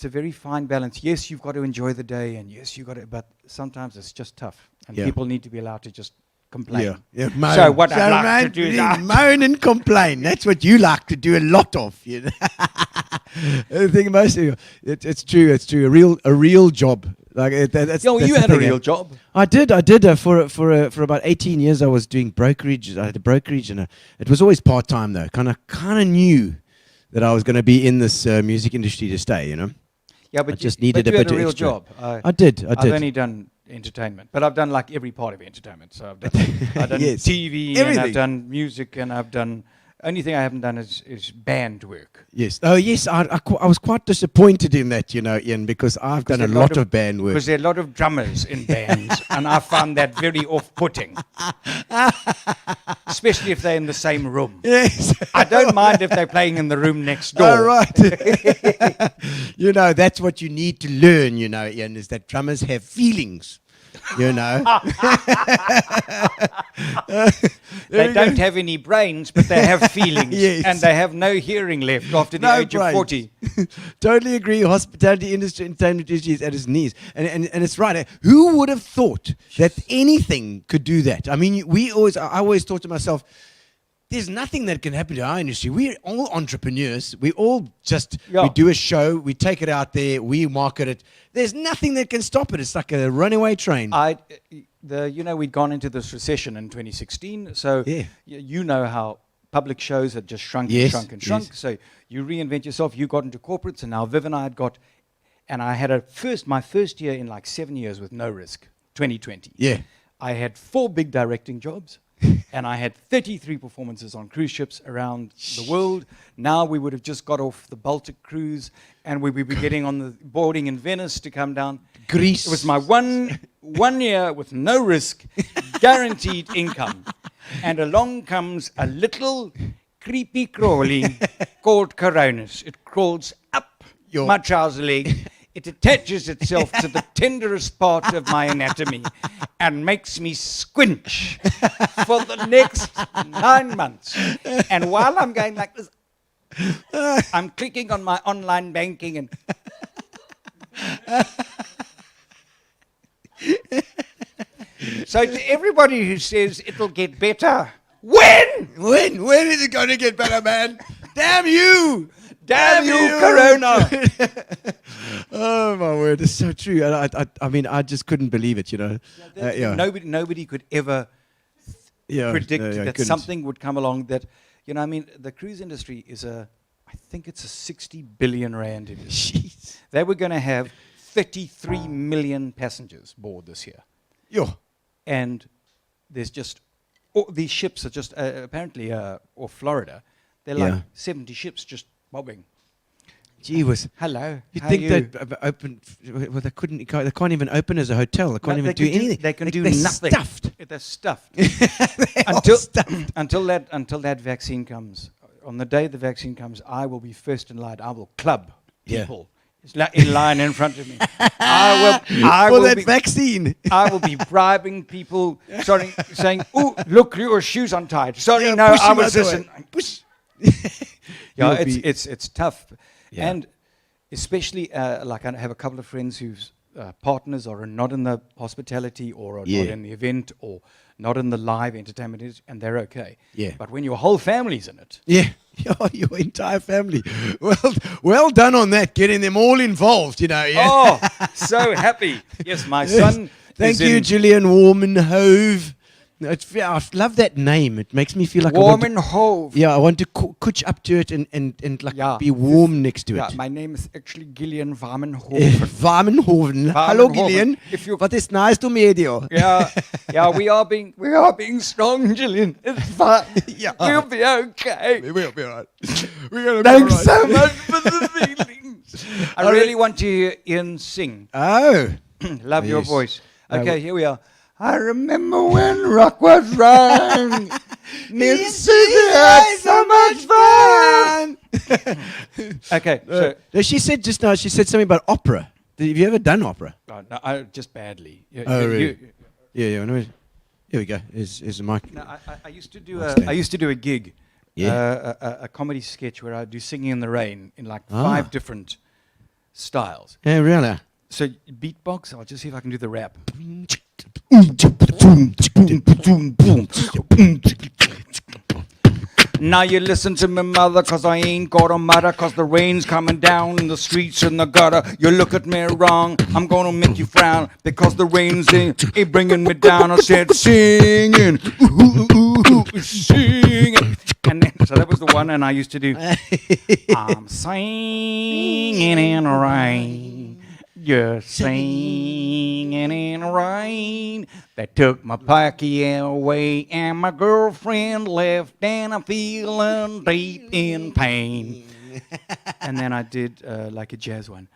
S4: very fine balance. Yes, you've got to enjoy the day, and yes, you've got to, but sometimes it's just tough, and people need to be allowed to just complain.
S2: Yeah. Moan.
S4: So what I like to do is
S2: moan and complain. That's what you like to do a lot of. I think most of you, it's true. It's true. A real job. Like that's.
S4: You
S2: that's
S4: had
S2: the
S4: a
S2: thing,
S4: real job.
S2: I did. For about 18 years. I was doing brokerage. I had a brokerage, and it was always part time though. Kind of knew that I was going to be in this music industry to stay.
S4: Yeah, but
S2: I just needed
S4: but
S2: a
S4: you
S2: bit
S4: had a
S2: of
S4: real
S2: extra.
S4: job.
S2: I did.
S4: I've only done entertainment, but I've done like every part of entertainment. So I've done
S2: Yes.
S4: TV, and
S2: Everything.
S4: I've done music, and I've done. Only thing I haven't done is band work.
S2: Yes. Oh, yes. I was quite disappointed in that, Ian, because I've done a lot of band work.
S4: Because there are a lot of drummers in bands, and I found that very off-putting. Especially if they're in the same room.
S2: Yes.
S4: I don't mind if they're playing in the room next door.
S2: All right. That's what you need to learn, Ian, is that drummers have feelings. They
S4: don't have any brains, but they have feelings.
S2: Yes.
S4: And they have no hearing left after the age of 40.
S2: Totally agree. Hospitality industry, entertainment industry is at its knees. And it's right. Who would have thought that anything could do that? I mean, I always thought to myself, there's nothing that can happen to our industry. We're all entrepreneurs. We all just, we do a show, we take it out there, we market it. There's nothing that can stop it. It's like a runaway train.
S4: We'd gone into this recession in 2016, so you know how public shows had just shrunk and shrunk and shrunk.
S2: Yes.
S4: So you reinvent yourself. You got into corporates, and now Viv and I had got, and I had my first year in like 7 years with no risk, 2020.
S2: Yeah.
S4: I had 4 big directing jobs. And I had 33 performances on cruise ships around the world. Now we would have just got off the Baltic cruise, and we would be getting on the boarding in Venice to come down.
S2: Greece.
S4: It was my one year with no risk, guaranteed income. And along comes a little creepy crawly called Coronis. It crawls up my trouser leg. It attaches itself to the tenderest part of my anatomy and makes me squinch for the next 9 months. And while I'm going like this, I'm clicking on my online banking and So to everybody who says it'll get better, when?
S2: When is it going to get better, man? Damn you!
S4: Damn you, Corona!
S2: Oh my word, it's so true. I mean, I just couldn't believe it.
S4: Nobody could ever predict that
S2: couldn't.
S4: something would come along that, I mean, the cruise industry is I think it's a 60 billion rand industry.
S2: Jeez.
S4: They were going to have 33 million passengers board this year.
S2: Yo.
S4: And there's just, these ships are just, apparently, off Florida, they're like 70 ships just bobbing.
S2: Gee whiz.
S4: Hello.
S2: You'd
S4: how
S2: think
S4: are you?
S2: they'd open, well, they can't even open as a hotel. They can't
S4: No,
S2: even do anything.
S4: They can do
S2: they're
S4: nothing.
S2: Stuffed.
S4: They're stuffed.
S2: Stuffed.
S4: Until that vaccine comes. On the day the vaccine comes, I will be first in line. I will club people in line in front of me. I
S2: For
S4: will
S2: that
S4: be,
S2: vaccine.
S4: I will be bribing people, saying, "Oh, look, your shoe's untied." Sorry,
S2: Yeah,
S4: no,
S2: push
S4: I
S2: him
S4: was
S2: out the
S4: just.
S2: way. Push.
S4: Yeah,
S2: You'll
S4: it's tough,
S2: Yeah.
S4: and especially like I have a couple of friends whose partners are not in the hospitality or are not in the event or not in the live entertainment, and they're okay.
S2: Yeah.
S4: But when your whole family's in it,
S2: Your entire family. Well done on that, getting them all involved, Yeah.
S4: oh, so happy. Yes, my son.
S2: Thank
S4: is
S2: you,
S4: in
S2: Gillian Warmenhove. I love that name. It makes me feel like
S4: Warmenhove.
S2: I want to couch up to it and like be warm next to
S4: Yeah,
S2: it.
S4: my name is actually Gillian Warmenhove.
S2: Warmenhoven. Hallo, Gillian.
S4: If you
S2: Wat is nice to meet you.
S4: yeah, we are being strong, Gillian. It's fine.
S2: Yeah.
S4: We'll be okay.
S2: We'll be all right. We're gonna
S4: Thanks so much for the feelings. I really want to hear Ian sing.
S2: Oh.
S4: Love your
S2: Yes.
S4: voice. Okay, here we are. I remember when rock was wrong. Miss Susie had so much fun. Okay, so
S2: She said just now, she said something about opera. Have you ever done opera?
S4: no, I just badly.
S2: Really? Yeah. No, here we go. Here's the mic.
S4: No, I used to do
S2: What's that?
S4: I used to do a gig, a comedy sketch where I do singing in the rain in like 5 different styles.
S2: Yeah, really.
S4: So beatbox, I'll just see if I can do the rap. Now you listen to me, mother, cause I ain't got a mother, cause the rain's coming down in the streets in the gutter. You look at me wrong, I'm gonna make you frown, because the rain's ain't bringing me down. I said singing, singing. And then, so that was the one, and I used to do, I'm singing in the rain. You're singing in the rain. They took my packy away and my girlfriend left and I'm feeling deep in pain. And then I did like a jazz one.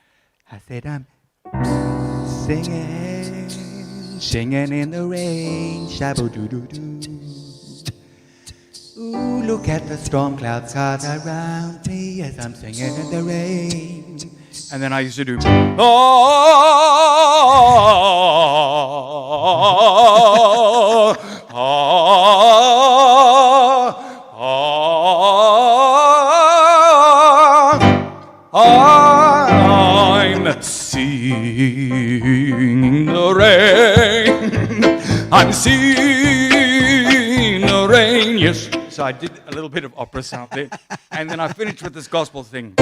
S4: I said, I'm singing, singing in the rain. Shabba-doo-doo-doo. Ooh, look at the storm clouds around me as I'm singing in the rain. And then I used to do, I'm seeing the rain. I'm seeing the rain. Yes. So I did a little bit of opera sound there. And then I finished with this gospel thing.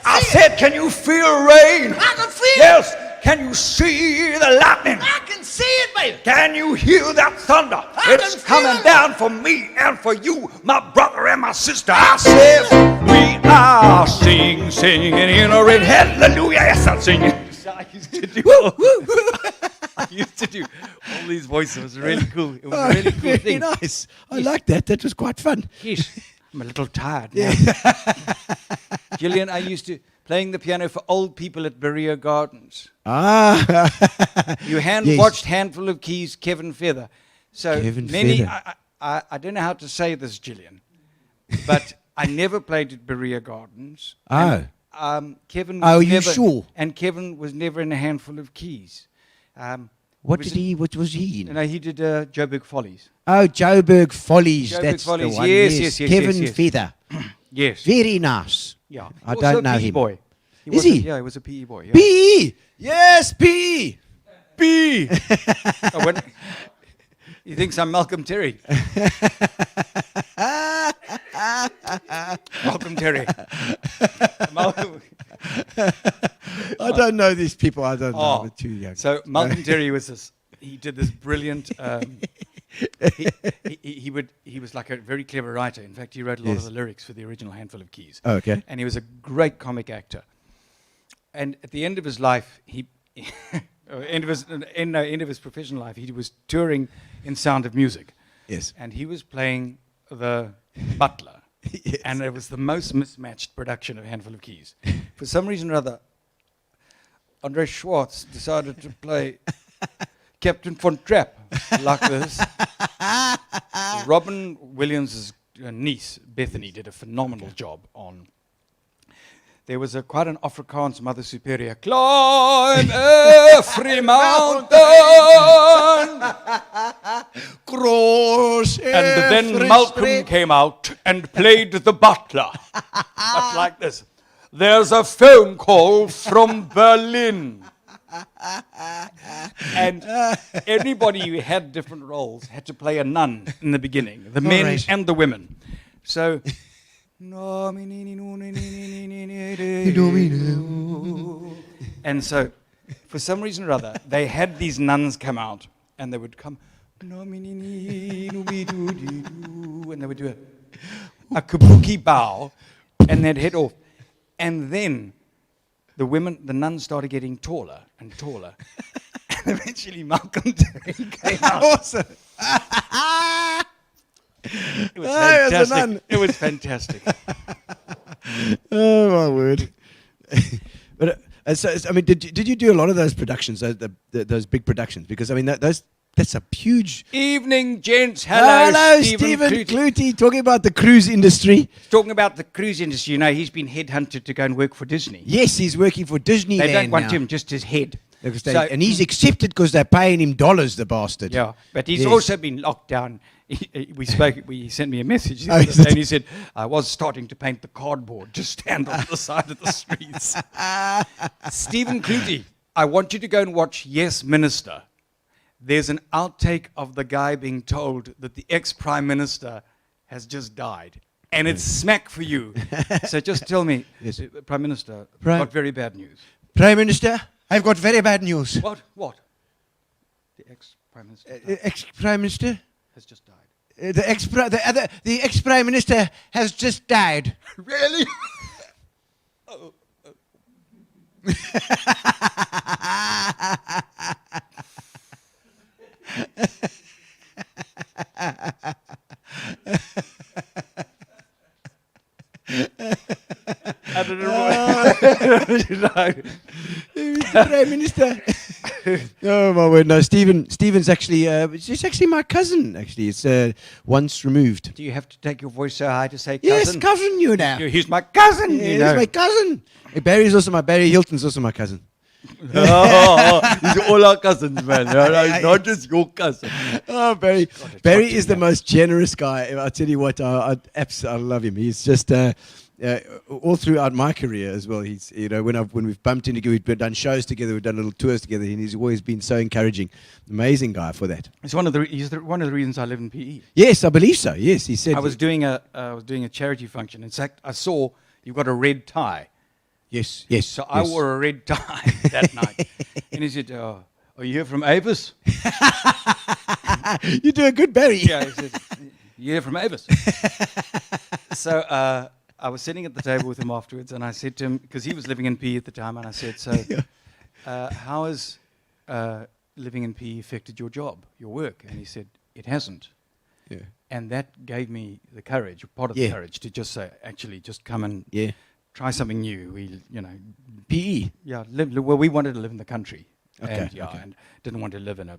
S4: I said, can you feel rain?
S1: I can feel
S4: Yes. Can you see the lightning?
S1: I can see it, baby.
S4: Can you hear that thunder?
S1: I
S4: It's
S1: can
S4: coming
S1: feel it.
S4: down for me and for you, my brother and my sister. I said, we are singing in a rain. Hallelujah. Yes, I'm singing. I used to do I used to do all these voices. It was really cool. It was a really cool
S2: Very
S4: thing.
S2: nice. I like that. That was quite fun.
S4: Yes. I'm a little tired now. Gillian, I used to playing the piano for old people at Berea Gardens.
S2: Ah.
S4: You
S2: Yes.
S4: watched Handful of Keys, Kevin Feather. So
S2: Kevin
S4: many,
S2: Feather.
S4: I don't know how to say this, Gillian, but I never played at Berea Gardens.
S2: Oh.
S4: And, Kevin
S2: Oh,
S4: was
S2: you
S4: never,
S2: sure?
S4: And Kevin was never in A Handful of Keys.
S2: What
S4: was
S2: did he? What was he in?
S4: No, he did Joburg Follies.
S2: Oh, Joburg Follies.
S4: Joburg
S2: That's
S4: Follies,
S2: the one.
S4: yes, yes, yes,
S2: Kevin
S4: yes.
S2: Feather.
S4: Yes.
S2: Very nice.
S4: Yeah.
S2: I
S4: Also
S2: don't know
S4: Peace
S2: him.
S4: Boy.
S2: Is he?
S4: Yeah, he was a PE boy. Yeah.
S2: PE. Yes, PE.
S4: PE. He thinks I'm Malcolm Terry. Malcolm Terry. Malcolm.
S2: I don't know these people. I don't know.
S4: Oh,
S2: I'm too young.
S4: So Malcolm Terry was this. He did this brilliant. He was like a very clever writer. In fact, he wrote a lot of the lyrics for the original Handful of Keys.
S2: Oh, okay.
S4: And he was a great comic actor. And at the end of his life, end of his professional life, he was touring in Sound of Music.
S2: Yes.
S4: And he was playing the butler.
S2: Yes.
S4: And it was the most mismatched production of Handful of Keys. For some reason or other, Andre Schwartz decided to play Captain Von Trapp like this. Robin Williams' niece, Bethany, did a phenomenal job on. There was quite an Afrikaans Mother Superior. Climb every mountain.
S2: Cross
S4: And then Malcolm came out and played the butler. But like this. There's a phone call from Berlin. And everybody who had different roles had to play a nun in the beginning, the men
S2: right.
S4: and the women. So, and so, for some reason or other, they had these nuns come out, and they would come, and they would do a kabuki bow, and they'd head off. And then the nuns started getting taller and taller. And eventually Malcolm Terry came out.
S2: Awesome.
S4: It was
S2: Oh, he was a
S4: fantastic.
S2: nun.
S4: It was fantastic.
S2: Oh my word! But I mean, did you do a lot of those productions, those big productions? Because I mean, that's a huge.
S4: Evening, gents. Hello,
S2: Stephen
S4: Clutie.
S2: Clutie, talking about the cruise industry.
S4: Talking about the cruise industry, you know, he's been headhunted to go and work for Disney.
S2: Yes, he's working for Disneyland
S4: They don't want
S2: now.
S4: him, just his head.
S2: And he's accepted because they're paying him dollars, the bastard.
S4: Yeah, but he's
S2: Yes.
S4: also been locked down. He sent me a message the
S2: Oh,
S4: other
S2: is
S4: day
S2: it?
S4: and he said, I was starting to paint the cardboard, just stand on the side of the streets. Stephen Clutie, I want you to go and watch Yes Minister. There's an outtake of the guy being told that the ex-prime minister has just died. And it's smack for you. So just tell me,
S2: Yes.
S4: Prime Minister,
S2: Prime-
S4: got very bad news.
S2: Prime Minister, I've got very bad news.
S4: What? The ex-prime minister
S2: Ex-Prime Minister?
S4: has just died.
S2: The ex-Prime Minister has just died.
S4: Really? I don't know what.
S2: Prime Minister. Oh my word! No, Stephen's actually it's actually my cousin. Actually, it's once removed.
S4: Do you have to take your voice so high to say cousin?
S2: Yes, cousin, you know.
S4: He's my cousin,
S2: Yeah,
S4: you know.
S2: he's my cousin. Barry Hilton's also my cousin.
S4: These are all our cousins, man. It's not just your cousin.
S2: Oh, Barry! Barry is the most generous guy. I tell you what, I love him. He's just all throughout my career as well. He's when we've bumped into, we've done shows together, we've done little tours together, and he's always been so encouraging. Amazing guy for that.
S4: It's one of the reasons I live in PE.
S2: Yes, I believe so. Yes, he said.
S4: I was doing a charity function. In fact, I saw you've got a red tie.
S2: Yes.
S4: So I wore a red tie that night. And he said, are you here from Avis?
S2: You do a good Barry.
S4: Yeah, he said, you here from Avis? So I was sitting at the table with him afterwards, and I said to him, because he was living in PE at the time, and I said, so how has living in PE affected your job, your work? And he said, it hasn't.
S2: Yeah.
S4: And that gave me the courage, part of the courage, to just say, actually, just come and try something new.
S2: PE.
S4: Yeah, well, we wanted to live in the country.
S2: Okay,
S4: And didn't want to live in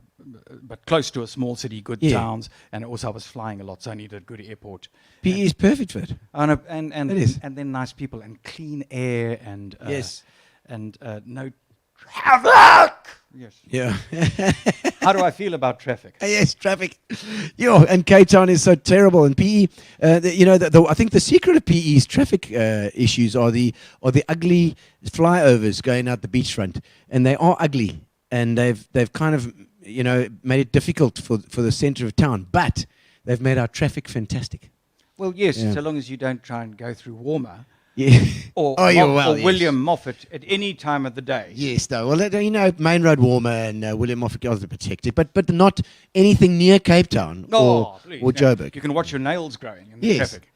S4: but close to a small city, good towns, and also I was flying a lot, so I needed a good airport.
S2: PE is perfect for it.
S4: And
S2: It is.
S4: and then nice people and clean air and
S2: Yes.
S4: and no traffic. Yes.
S2: Yeah.
S4: How do I feel about traffic?
S2: Yes, traffic. And Cape Town is so terrible. And PE, I think the secret of PE's traffic issues are the ugly flyovers going out the beachfront, and they are ugly, and they've kind of made it difficult for the centre of town, but they've made our traffic fantastic.
S4: Well, yes,
S2: Yeah.
S4: so long as you don't try and go through Warmer
S2: Yeah.
S4: or,
S2: yes.
S4: William Moffat at any time of the day.
S2: Yes, though. Well, Main Road Warmer and William Moffat are protected, but not anything near Cape Town
S4: Please,
S2: or Joburg.
S4: You can watch your nails growing in the
S2: Yes.
S4: traffic.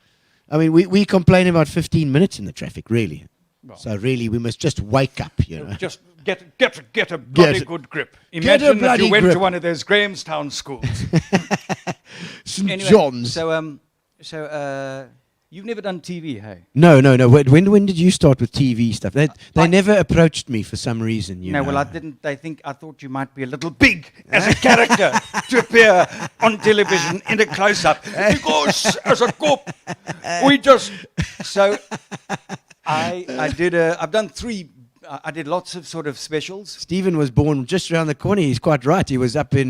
S2: I mean, we complain about 15 minutes in the traffic, really.
S4: Well.
S2: So really, we must just wake up,
S4: Just get a bloody
S2: it.
S4: good grip.
S2: Get a
S4: Imagine that
S2: bloody
S4: you went
S2: grip.
S4: to one of those Grahamstown schools.
S2: St.
S4: Anyway,
S2: John's.
S4: So you've never done TV, hey?
S2: No. When did you start with TV stuff? They never approached me for some reason. You know.
S4: Well, I didn't. I thought you might be a little big as a character to appear on television in a close-up. Because as a cop, we just. So I've done three. I did lots of sort of specials.
S2: Stephen was born just around the corner. He's quite right. He was up in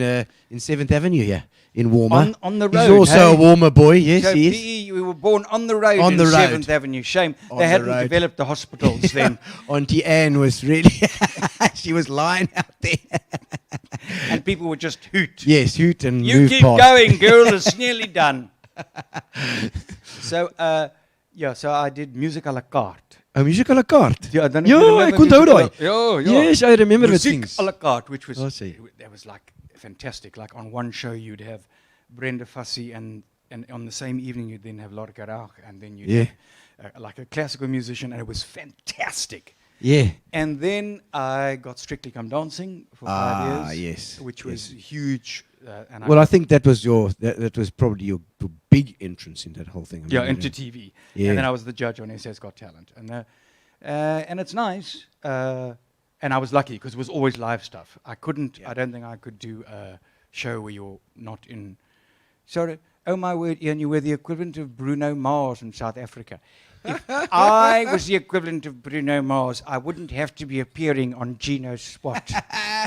S2: 7th Avenue here in Warmer.
S4: On the road.
S2: He's also
S4: hey?
S2: a Warmer boy. Yes,
S4: So
S2: he is.
S4: PE, we were born on the road
S2: On
S4: in
S2: the road.
S4: 7th Avenue. Shame
S2: On
S4: they
S2: the
S4: hadn't
S2: road.
S4: developed the hospitals then.
S2: Auntie Anne was really. She was lying out there.
S4: And people would just hoot.
S2: Yes, hoot and
S4: You
S2: move
S4: keep
S2: past.
S4: going, girl. It's nearly done. So, so I did music à la carte.
S2: A music à la carte.
S4: Yeah, I don't know if you
S2: Ja,
S4: remember
S2: ek onthou
S4: music
S2: daai.
S4: Yeah.
S2: Yes, I remember the
S4: Music
S2: things.
S4: à la carte, which was
S2: I see.
S4: that was like fantastic. Like on one show you'd have Brenda Fassie, and on the same evening you'd then have Lorca Rauch, and then you'd
S2: Yeah.
S4: have, like a classical musician, and it was fantastic.
S2: Yeah.
S4: And then I got Strictly Come Dancing for 5 years,
S2: yes,
S4: which
S2: yes.
S4: was huge. And
S2: Well, I think that was that was probably your big entrance in that whole thing. I mean,
S4: into TV.
S2: Yeah.
S4: And then I was the judge on SA's Got Talent. And it's nice. And I was lucky because it was always live stuff. I don't think I could do a show where you're not in. Sorry, oh my word, Ian, you were the equivalent of Bruno Mars in South Africa. If I was the equivalent of Bruno Mars, I wouldn't have to be appearing on Gino's spot.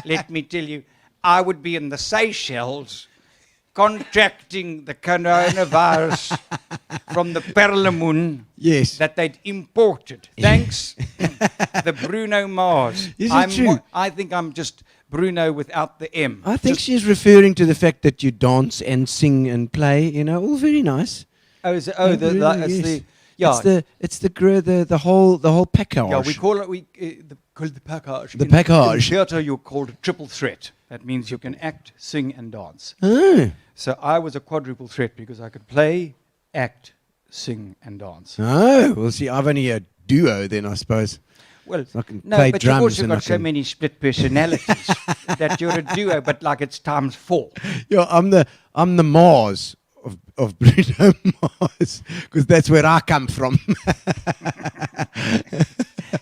S4: Let me tell you, I would be in the Seychelles contracting the coronavirus from the Perlemoen
S2: Yes.
S4: that they'd imported. Thanks, the Bruno Mars.
S2: Is it true?
S4: I think I'm just Bruno without the M.
S2: I think she's referring to the fact that you dance and sing and play. All very nice.
S4: It's
S2: Really,
S4: the
S2: yes. It's the whole package.
S4: Yeah, we call it call it the package.
S2: The
S4: In
S2: package.
S4: theatre, you're called a triple threat. That means you can act, sing, and dance.
S2: Oh.
S4: So I was a quadruple threat because I could play, act, sing, and dance.
S2: Oh, well, see, I've only a duo then, I suppose.
S4: Well,
S2: I can
S4: no,
S2: play
S4: but you've
S2: drums
S4: also
S2: and I
S4: got so
S2: can-
S4: many split personalities that you're a duo, but like it's times 4.
S2: Yeah, I'm the Mars of Bruno Mars because that's where I come from.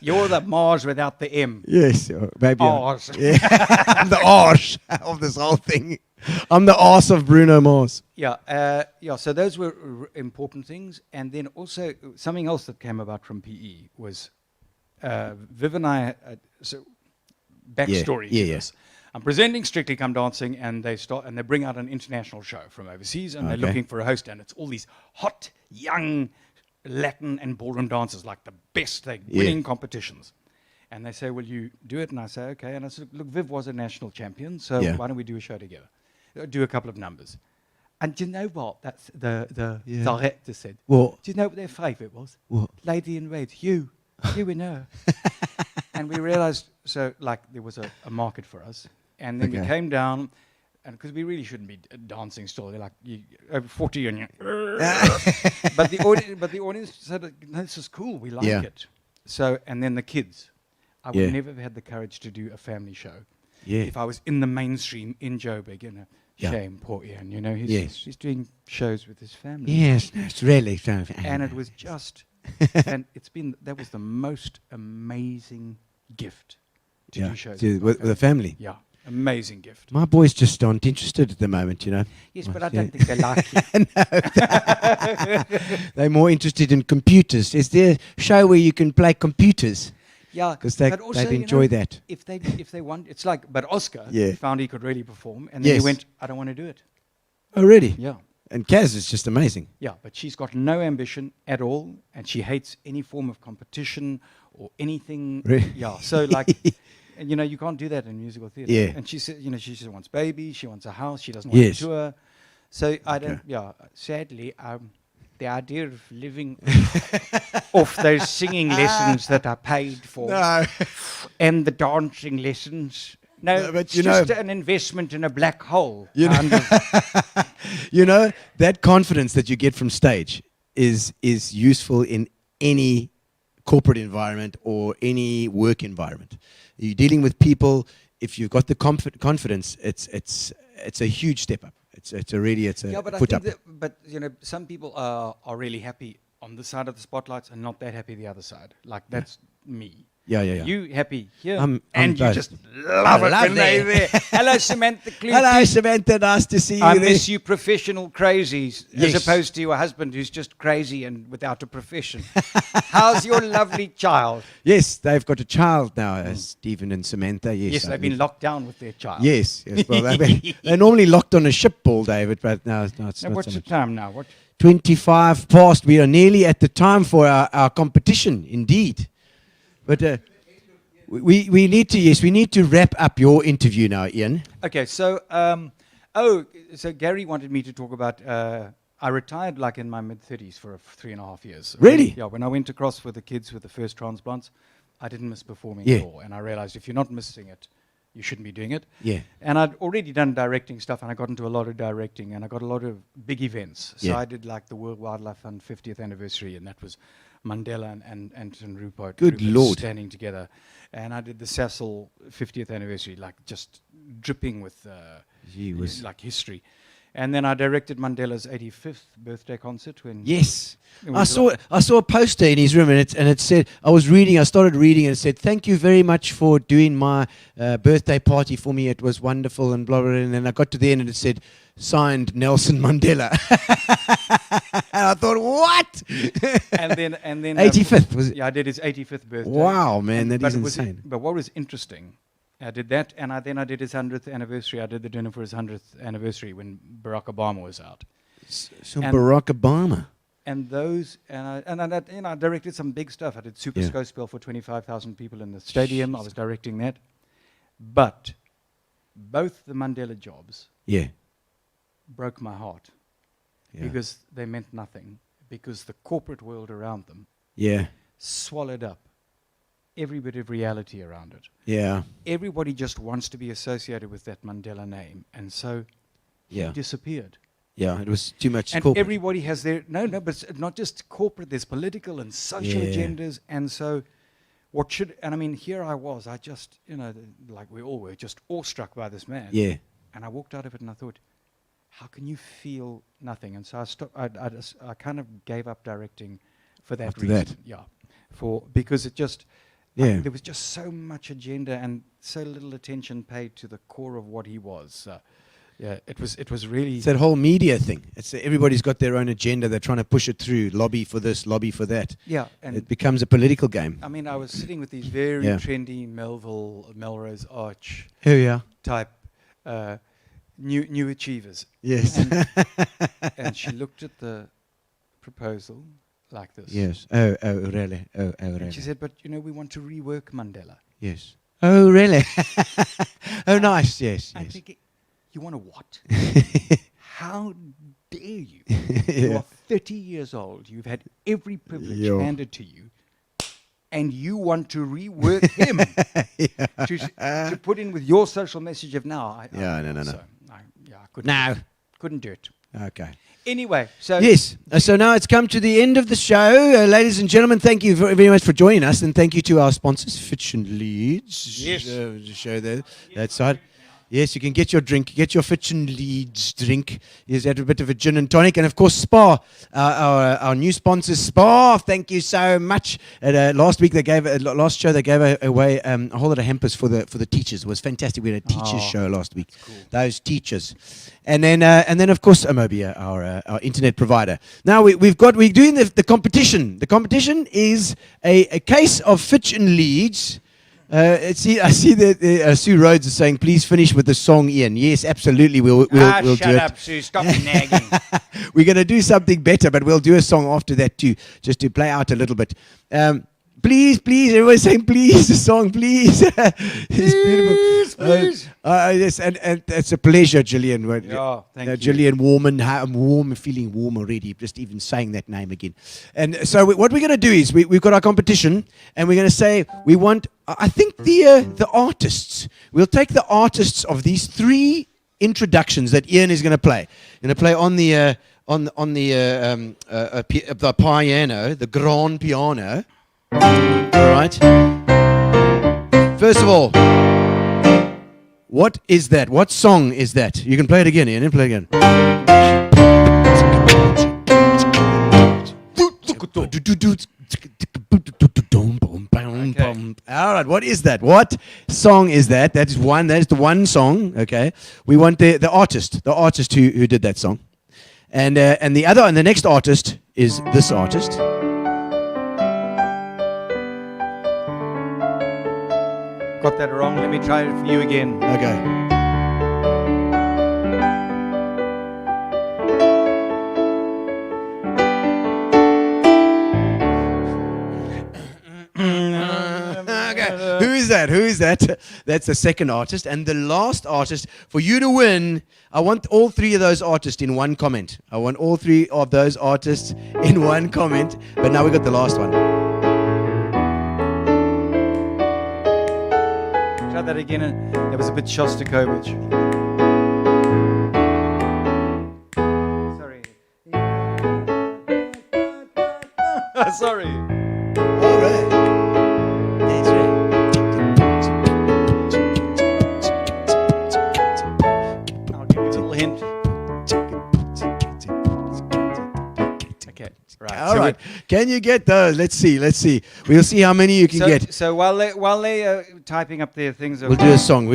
S4: You're the Mars without the M.
S2: Yes, maybe.
S4: Mars.
S2: Yeah, I'm the arse of this whole thing. I'm the arse of Bruno Mars.
S4: Yeah. So those were important things, and then also something else that came about from PE was Viv and I. So backstory.
S2: Yeah,
S4: to
S2: yeah.
S4: this. I'm presenting Strictly Come Dancing, and they bring out an international show from overseas, and they're
S2: Okay.
S4: looking for a host, and it's all these hot young Latin and ballroom dancers, like the best. They're winning competitions. And they say, will you do it? And I say, okay. And I said, look, Viv was a national champion, so
S2: Yeah.
S4: why don't we do a show together? Do a couple of numbers. And do you know what? That's the
S2: Yeah.
S4: director said.
S2: What?
S4: Do you know what their favourite was?
S2: What?
S4: Lady in Red. You and her. And we realised, so like there was a market for us. And then we
S2: Okay.
S4: came down, and because we really shouldn't be dancing still. They're like, you over 40 and you. but the audience said, no, this is cool. We like
S2: Yeah.
S4: it. So, and then the kids. I
S2: Yeah.
S4: would never have had the courage to do a family show.
S2: Yeah.
S4: If I was in the mainstream in Joburg,
S2: Yeah.
S4: shame, poor Ian,
S2: Yes.
S4: he's doing shows with his family.
S2: Yes, it's really.
S4: And it was just, and that was the most amazing gift to do shows
S2: with the family.
S4: Yeah, amazing gift.
S2: My boys just aren't interested at the moment,
S4: Yes, but I
S2: Yeah.
S4: don't think they like it.
S2: They're more interested in computers. Is there a show where you can play computers?
S4: Yeah,
S2: because
S4: but also,
S2: they'd
S4: you
S2: enjoy
S4: know,
S2: that.
S4: If they want, it's like, but Oscar
S2: Yeah.
S4: found he could really perform, and then
S2: Yes.
S4: he went, I don't want to do it.
S2: Oh, really?
S4: Yeah.
S2: And Kaz is just amazing.
S4: Yeah, but she's got no ambition at all, and she hates any form of competition or anything.
S2: Really?
S4: Yeah, so like, and, you know, you can't do that in musical theatre.
S2: Yeah.
S4: And she said, you know, she just wants babies, she wants a house, she doesn't want
S2: Yes.
S4: to tour. So I
S2: Okay.
S4: don't. Yeah, sadly, the idea of living off those singing lessons that I paid for and the dancing lessons. No,
S2: No, but
S4: it's
S2: you
S4: just
S2: know-
S4: an investment in a black hole.
S2: You know-
S4: kind of.
S2: You know, that confidence that you get from stage is useful in any corporate environment or any work environment. You're dealing with people. If you've got the confidence, it's a huge step up. It's a
S4: Yeah, but I
S2: foot
S4: think
S2: up.
S4: that, but you know, some people are really happy on this side of the spotlights and not that happy the other side. Like that's me.
S2: Yeah.
S4: You happy here,
S2: I'm
S4: and you
S2: both.
S4: just love it
S2: love
S4: when they're
S2: that.
S4: there. Hello, Samantha Clute.
S2: Hello, Samantha. Nice to see you.
S4: I
S2: there.
S4: miss you, professional crazies,
S2: Yes.
S4: as opposed to your husband who's just crazy and without a profession. How's your lovely child?
S2: Yes, they've got a child now, Stephen and Samantha. Yes,
S4: Yes, they've been locked down with their child.
S2: Yes. Well, they're normally locked on a ship, Paul David, but no, it's
S4: Now,
S2: not
S4: what's
S2: so
S4: the
S2: much.
S4: time now? What?
S2: 25 past. We are nearly at the time for our competition, indeed. But we need to wrap up your interview now, Ian.
S4: Okay, so so Gary wanted me to talk about. I retired like in my mid-30s for 3.5 years.
S2: Really?
S4: Yeah. When I went across with the kids with the first transplants, I didn't miss performing
S2: Yeah.
S4: at all, and I realized if you're not missing it, you shouldn't be doing it.
S2: Yeah.
S4: And I'd already done directing stuff, and I got into a lot of directing, and I got a lot of big events. So
S2: Yeah.
S4: I did like the World Wildlife Fund 50th anniversary, and that was Mandela and Anton Rupert.
S2: Good Lord.
S4: Standing together. And I did the Cecil 50th anniversary, like just dripping with
S2: Gee whiz.
S4: like history. And then I directed Mandela's 85th birthday concert when
S2: Yes.
S4: It
S2: I
S4: was
S2: saw a poster in his room, and it said, I started reading, and it said, "Thank you very much for doing my birthday party for me. It was wonderful," and blah, blah, blah. And then I got to the end, and it said, "Signed, Nelson Mandela." And I thought, what?
S4: and then
S2: 85th, was it?
S4: Yeah, I did his 85th birthday.
S2: Wow, man, that
S4: But
S2: is
S4: it was
S2: insane.
S4: but what was interesting, I did that, and then I did his 100th anniversary. I did the dinner for his 100th anniversary when Barack Obama was out.
S2: So
S4: And-
S2: Barack Obama.
S4: And those, I directed some big stuff. I did Super
S2: Yeah.
S4: Gospel for 25,000 people in the stadium. I was directing that. But both the Mandela jobs
S2: Yeah.
S4: broke my heart
S2: Yeah.
S4: because they meant nothing. Because the corporate world around them
S2: Yeah.
S4: swallowed up every bit of reality around it.
S2: Yeah.
S4: Everybody just wants to be associated with that Mandela name. And so
S2: Yeah.
S4: he disappeared.
S2: Yeah. It was too much
S4: And
S2: corporate.
S4: everybody has their but it's not just corporate. There's political and social
S2: Yeah.
S4: agendas, and so what should? And I mean, here I was. I just, like we all were, just awestruck by this man.
S2: Yeah.
S4: And I walked out of it, and I thought, how can you feel nothing? And so I stopped. I kind of gave up directing for that
S2: After
S4: reason.
S2: that.
S4: Yeah, because it just.
S2: Yeah.
S4: There was just so much agenda and so little attention paid to the core of what he was. Yeah, it was really.
S2: It's that whole media thing. It's everybody's got their own agenda. They're trying to push it through, lobby for this, lobby for that.
S4: Yeah, and
S2: It becomes a political game.
S4: I mean, I was sitting with these very
S2: Yeah.
S4: trendy Melrose Arch
S2: Oh, yeah.
S4: type new achievers.
S2: Yes.
S4: And she looked at the proposal like this.
S2: Yes. Oh, really? Oh,
S4: And
S2: really?
S4: she said, but we want to rework Mandela.
S2: Yes. Oh, really? Oh, nice. Yes.
S4: I'm
S2: Yes.
S4: thinking, you want to what? How dare you? You
S2: Yeah.
S4: are 30 years old. You've had every privilege
S2: Yo.
S4: handed to you. And you want to rework him to put in with your social message of now.
S2: No.
S4: So, I couldn't.
S2: No.
S4: Couldn't do it.
S2: Okay.
S4: Anyway, so
S2: Yes. So now it's come to the end of the show. Ladies and gentlemen, thank you very much for joining us. And thank you to our sponsors, Fitch Leedes.
S4: Yes.
S2: To show that side. Yes, you can get your drink, get your Fitch Leedes drink. Is that a bit of a gin and tonic? And of course, Spar, our new sponsor, Spar. Thank you so much. Last week last show they gave away a whole lot of hampers for the teachers. It was fantastic. We had a teachers show last week. Cool. Those teachers, and then of course Amobia, our internet provider. Now we're doing the competition. The competition is a case of Fitch and Leedes. I see that Sue Rhodes is saying, please finish with the song, Ian. Yes, absolutely. We'll do it.
S4: Shut up, Sue. Stop nagging.
S2: We're going to do something better, but we'll do a song after that too, just to play out a little bit. Please, everyone's saying please, the song, please. It's beautiful.
S4: Please.
S2: Yes, and it's a pleasure, Gillian.
S4: Yeah, thank you.
S2: Gillian Warman, I'm warm, feeling warm already, just even saying that name again. And so what we're going to do is we've got our competition, and we're going to say we want, I think the artists. We'll take the artists of these 3 introductions that Ian is going to play. Going to play on the piano, the grand piano. All right. First of all, what is that? What song is that? You can play it again, Ian. Play it again. Okay. All right. What is that? What song is that? That is one. That is the one song. Okay. We want the artist who did that song, and the next artist is this artist.
S4: Got that wrong. Let me try it for you again.
S2: Okay. Who is that? That's the second artist. And the last artist, for you to win, I want all 3 of those artists in one comment. I want all 3 of those artists in one comment. But now we got the last one.
S4: Try that again. That was a bit Shostakovich. Sorry. Sorry.
S2: All right. That's right.
S4: I'll give you a little hint. Okay. Right.
S2: All right. Can you get those? Let's see. We'll see how many you can get.
S4: So while they typing up their things,
S2: We'll do a song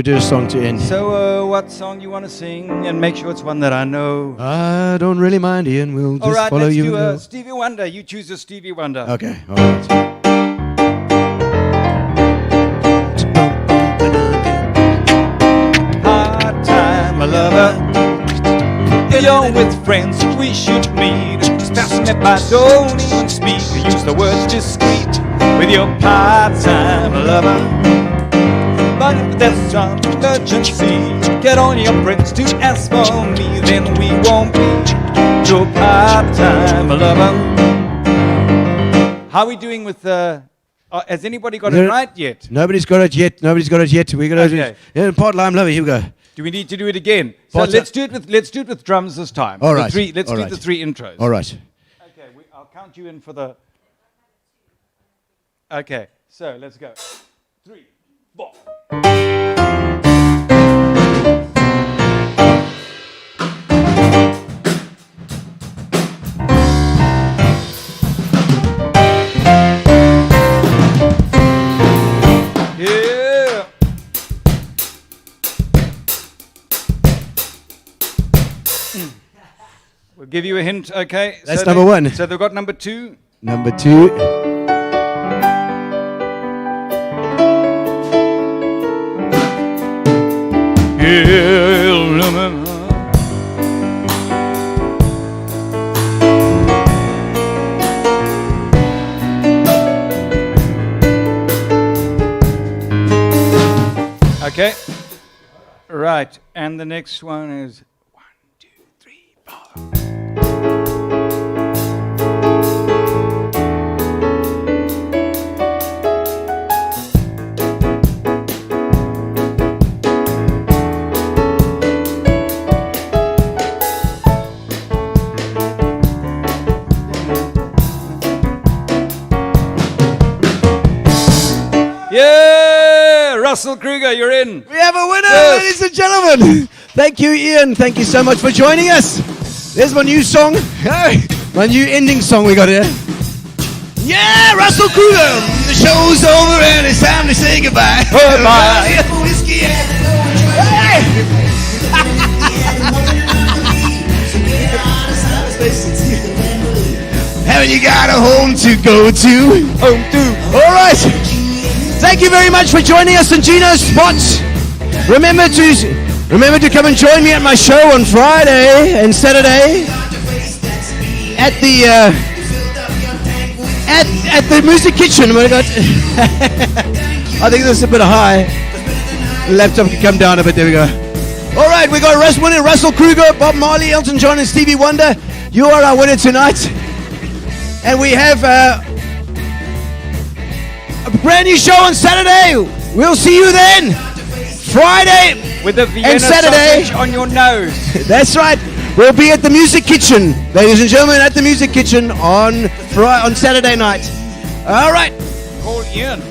S2: to end.
S4: So what song you want to sing? And make sure it's one that I know.
S2: I don't really mind, Ian. We'll just
S4: all right,
S2: follow
S4: let's
S2: you.
S4: do Stevie Wonder. You choose a Stevie Wonder.
S2: Okay. All right.
S4: Hard time, my lover. Alone with friends, we should meet. Just pass me by, don't even speak. Use the words discreet with your part-time lover. But if there's some urgency, get on your friends to ask for me. Then we won't be your part-time lover. How are we doing with has anybody got it right yet?
S2: Nobody's got it yet. We're gonna do part-time lover. Here we go.
S4: Do we need to do it again? So let's do it with drums this time.
S2: All right.
S4: Let's do the 3 intros.
S2: All right.
S4: Okay, I'll count you in for the. Okay, so let's go. 3, 4. Yeah. We'll give you a hint, okay?
S2: That's number 1.
S4: So they've got number 2.
S2: Number 2.
S4: Okay. Right, and the next one is 1, 2, 3, 4. Yeah, Russell Kruger, you're in.
S2: We have a winner,
S4: Yes.
S2: ladies and gentlemen. Thank you, Ian. Thank you so much for joining us. There's my new song. Hey, my new ending song we got here. Yeah, Russell Kruger. The show's over and it's time to say goodbye.
S4: Goodbye.
S2: Haven't you got a home to go to?
S4: Home to.
S2: All right. Thank you very much for joining us on Gino's Spot. Remember to come and join me at my show on Friday and Saturday at the at the Music Kitchen. Oh my God. I think this is a bit high. The laptop can come down a bit. There we go. All right, we got Russell Kruger, Bob Marley, Elton John, and Stevie Wonder. You are our winner tonight. And we have a brand new show on Saturday. We'll see you then. Friday
S4: With a Vienna
S2: and Saturday.
S4: sausage on your nose.
S2: That's right. We'll be at the Music Kitchen, ladies and gentlemen, at the Music Kitchen on Saturday night. All right.
S4: Call Ian.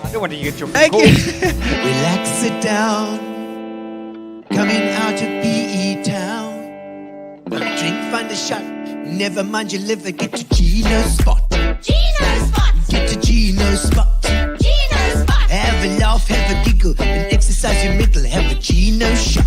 S4: I don't want to get your
S2: Thank
S4: call.
S2: you.
S1: Relax, sit down. Coming out of PE town. One drink, find a shot. Never mind your liver, get to Gino's Spot.
S3: Gino Spot.
S1: Get to Gino's Spot.
S3: Gino Spot.
S1: Have a laugh, have a giggle, and exercise your middle. Have a Gino shot.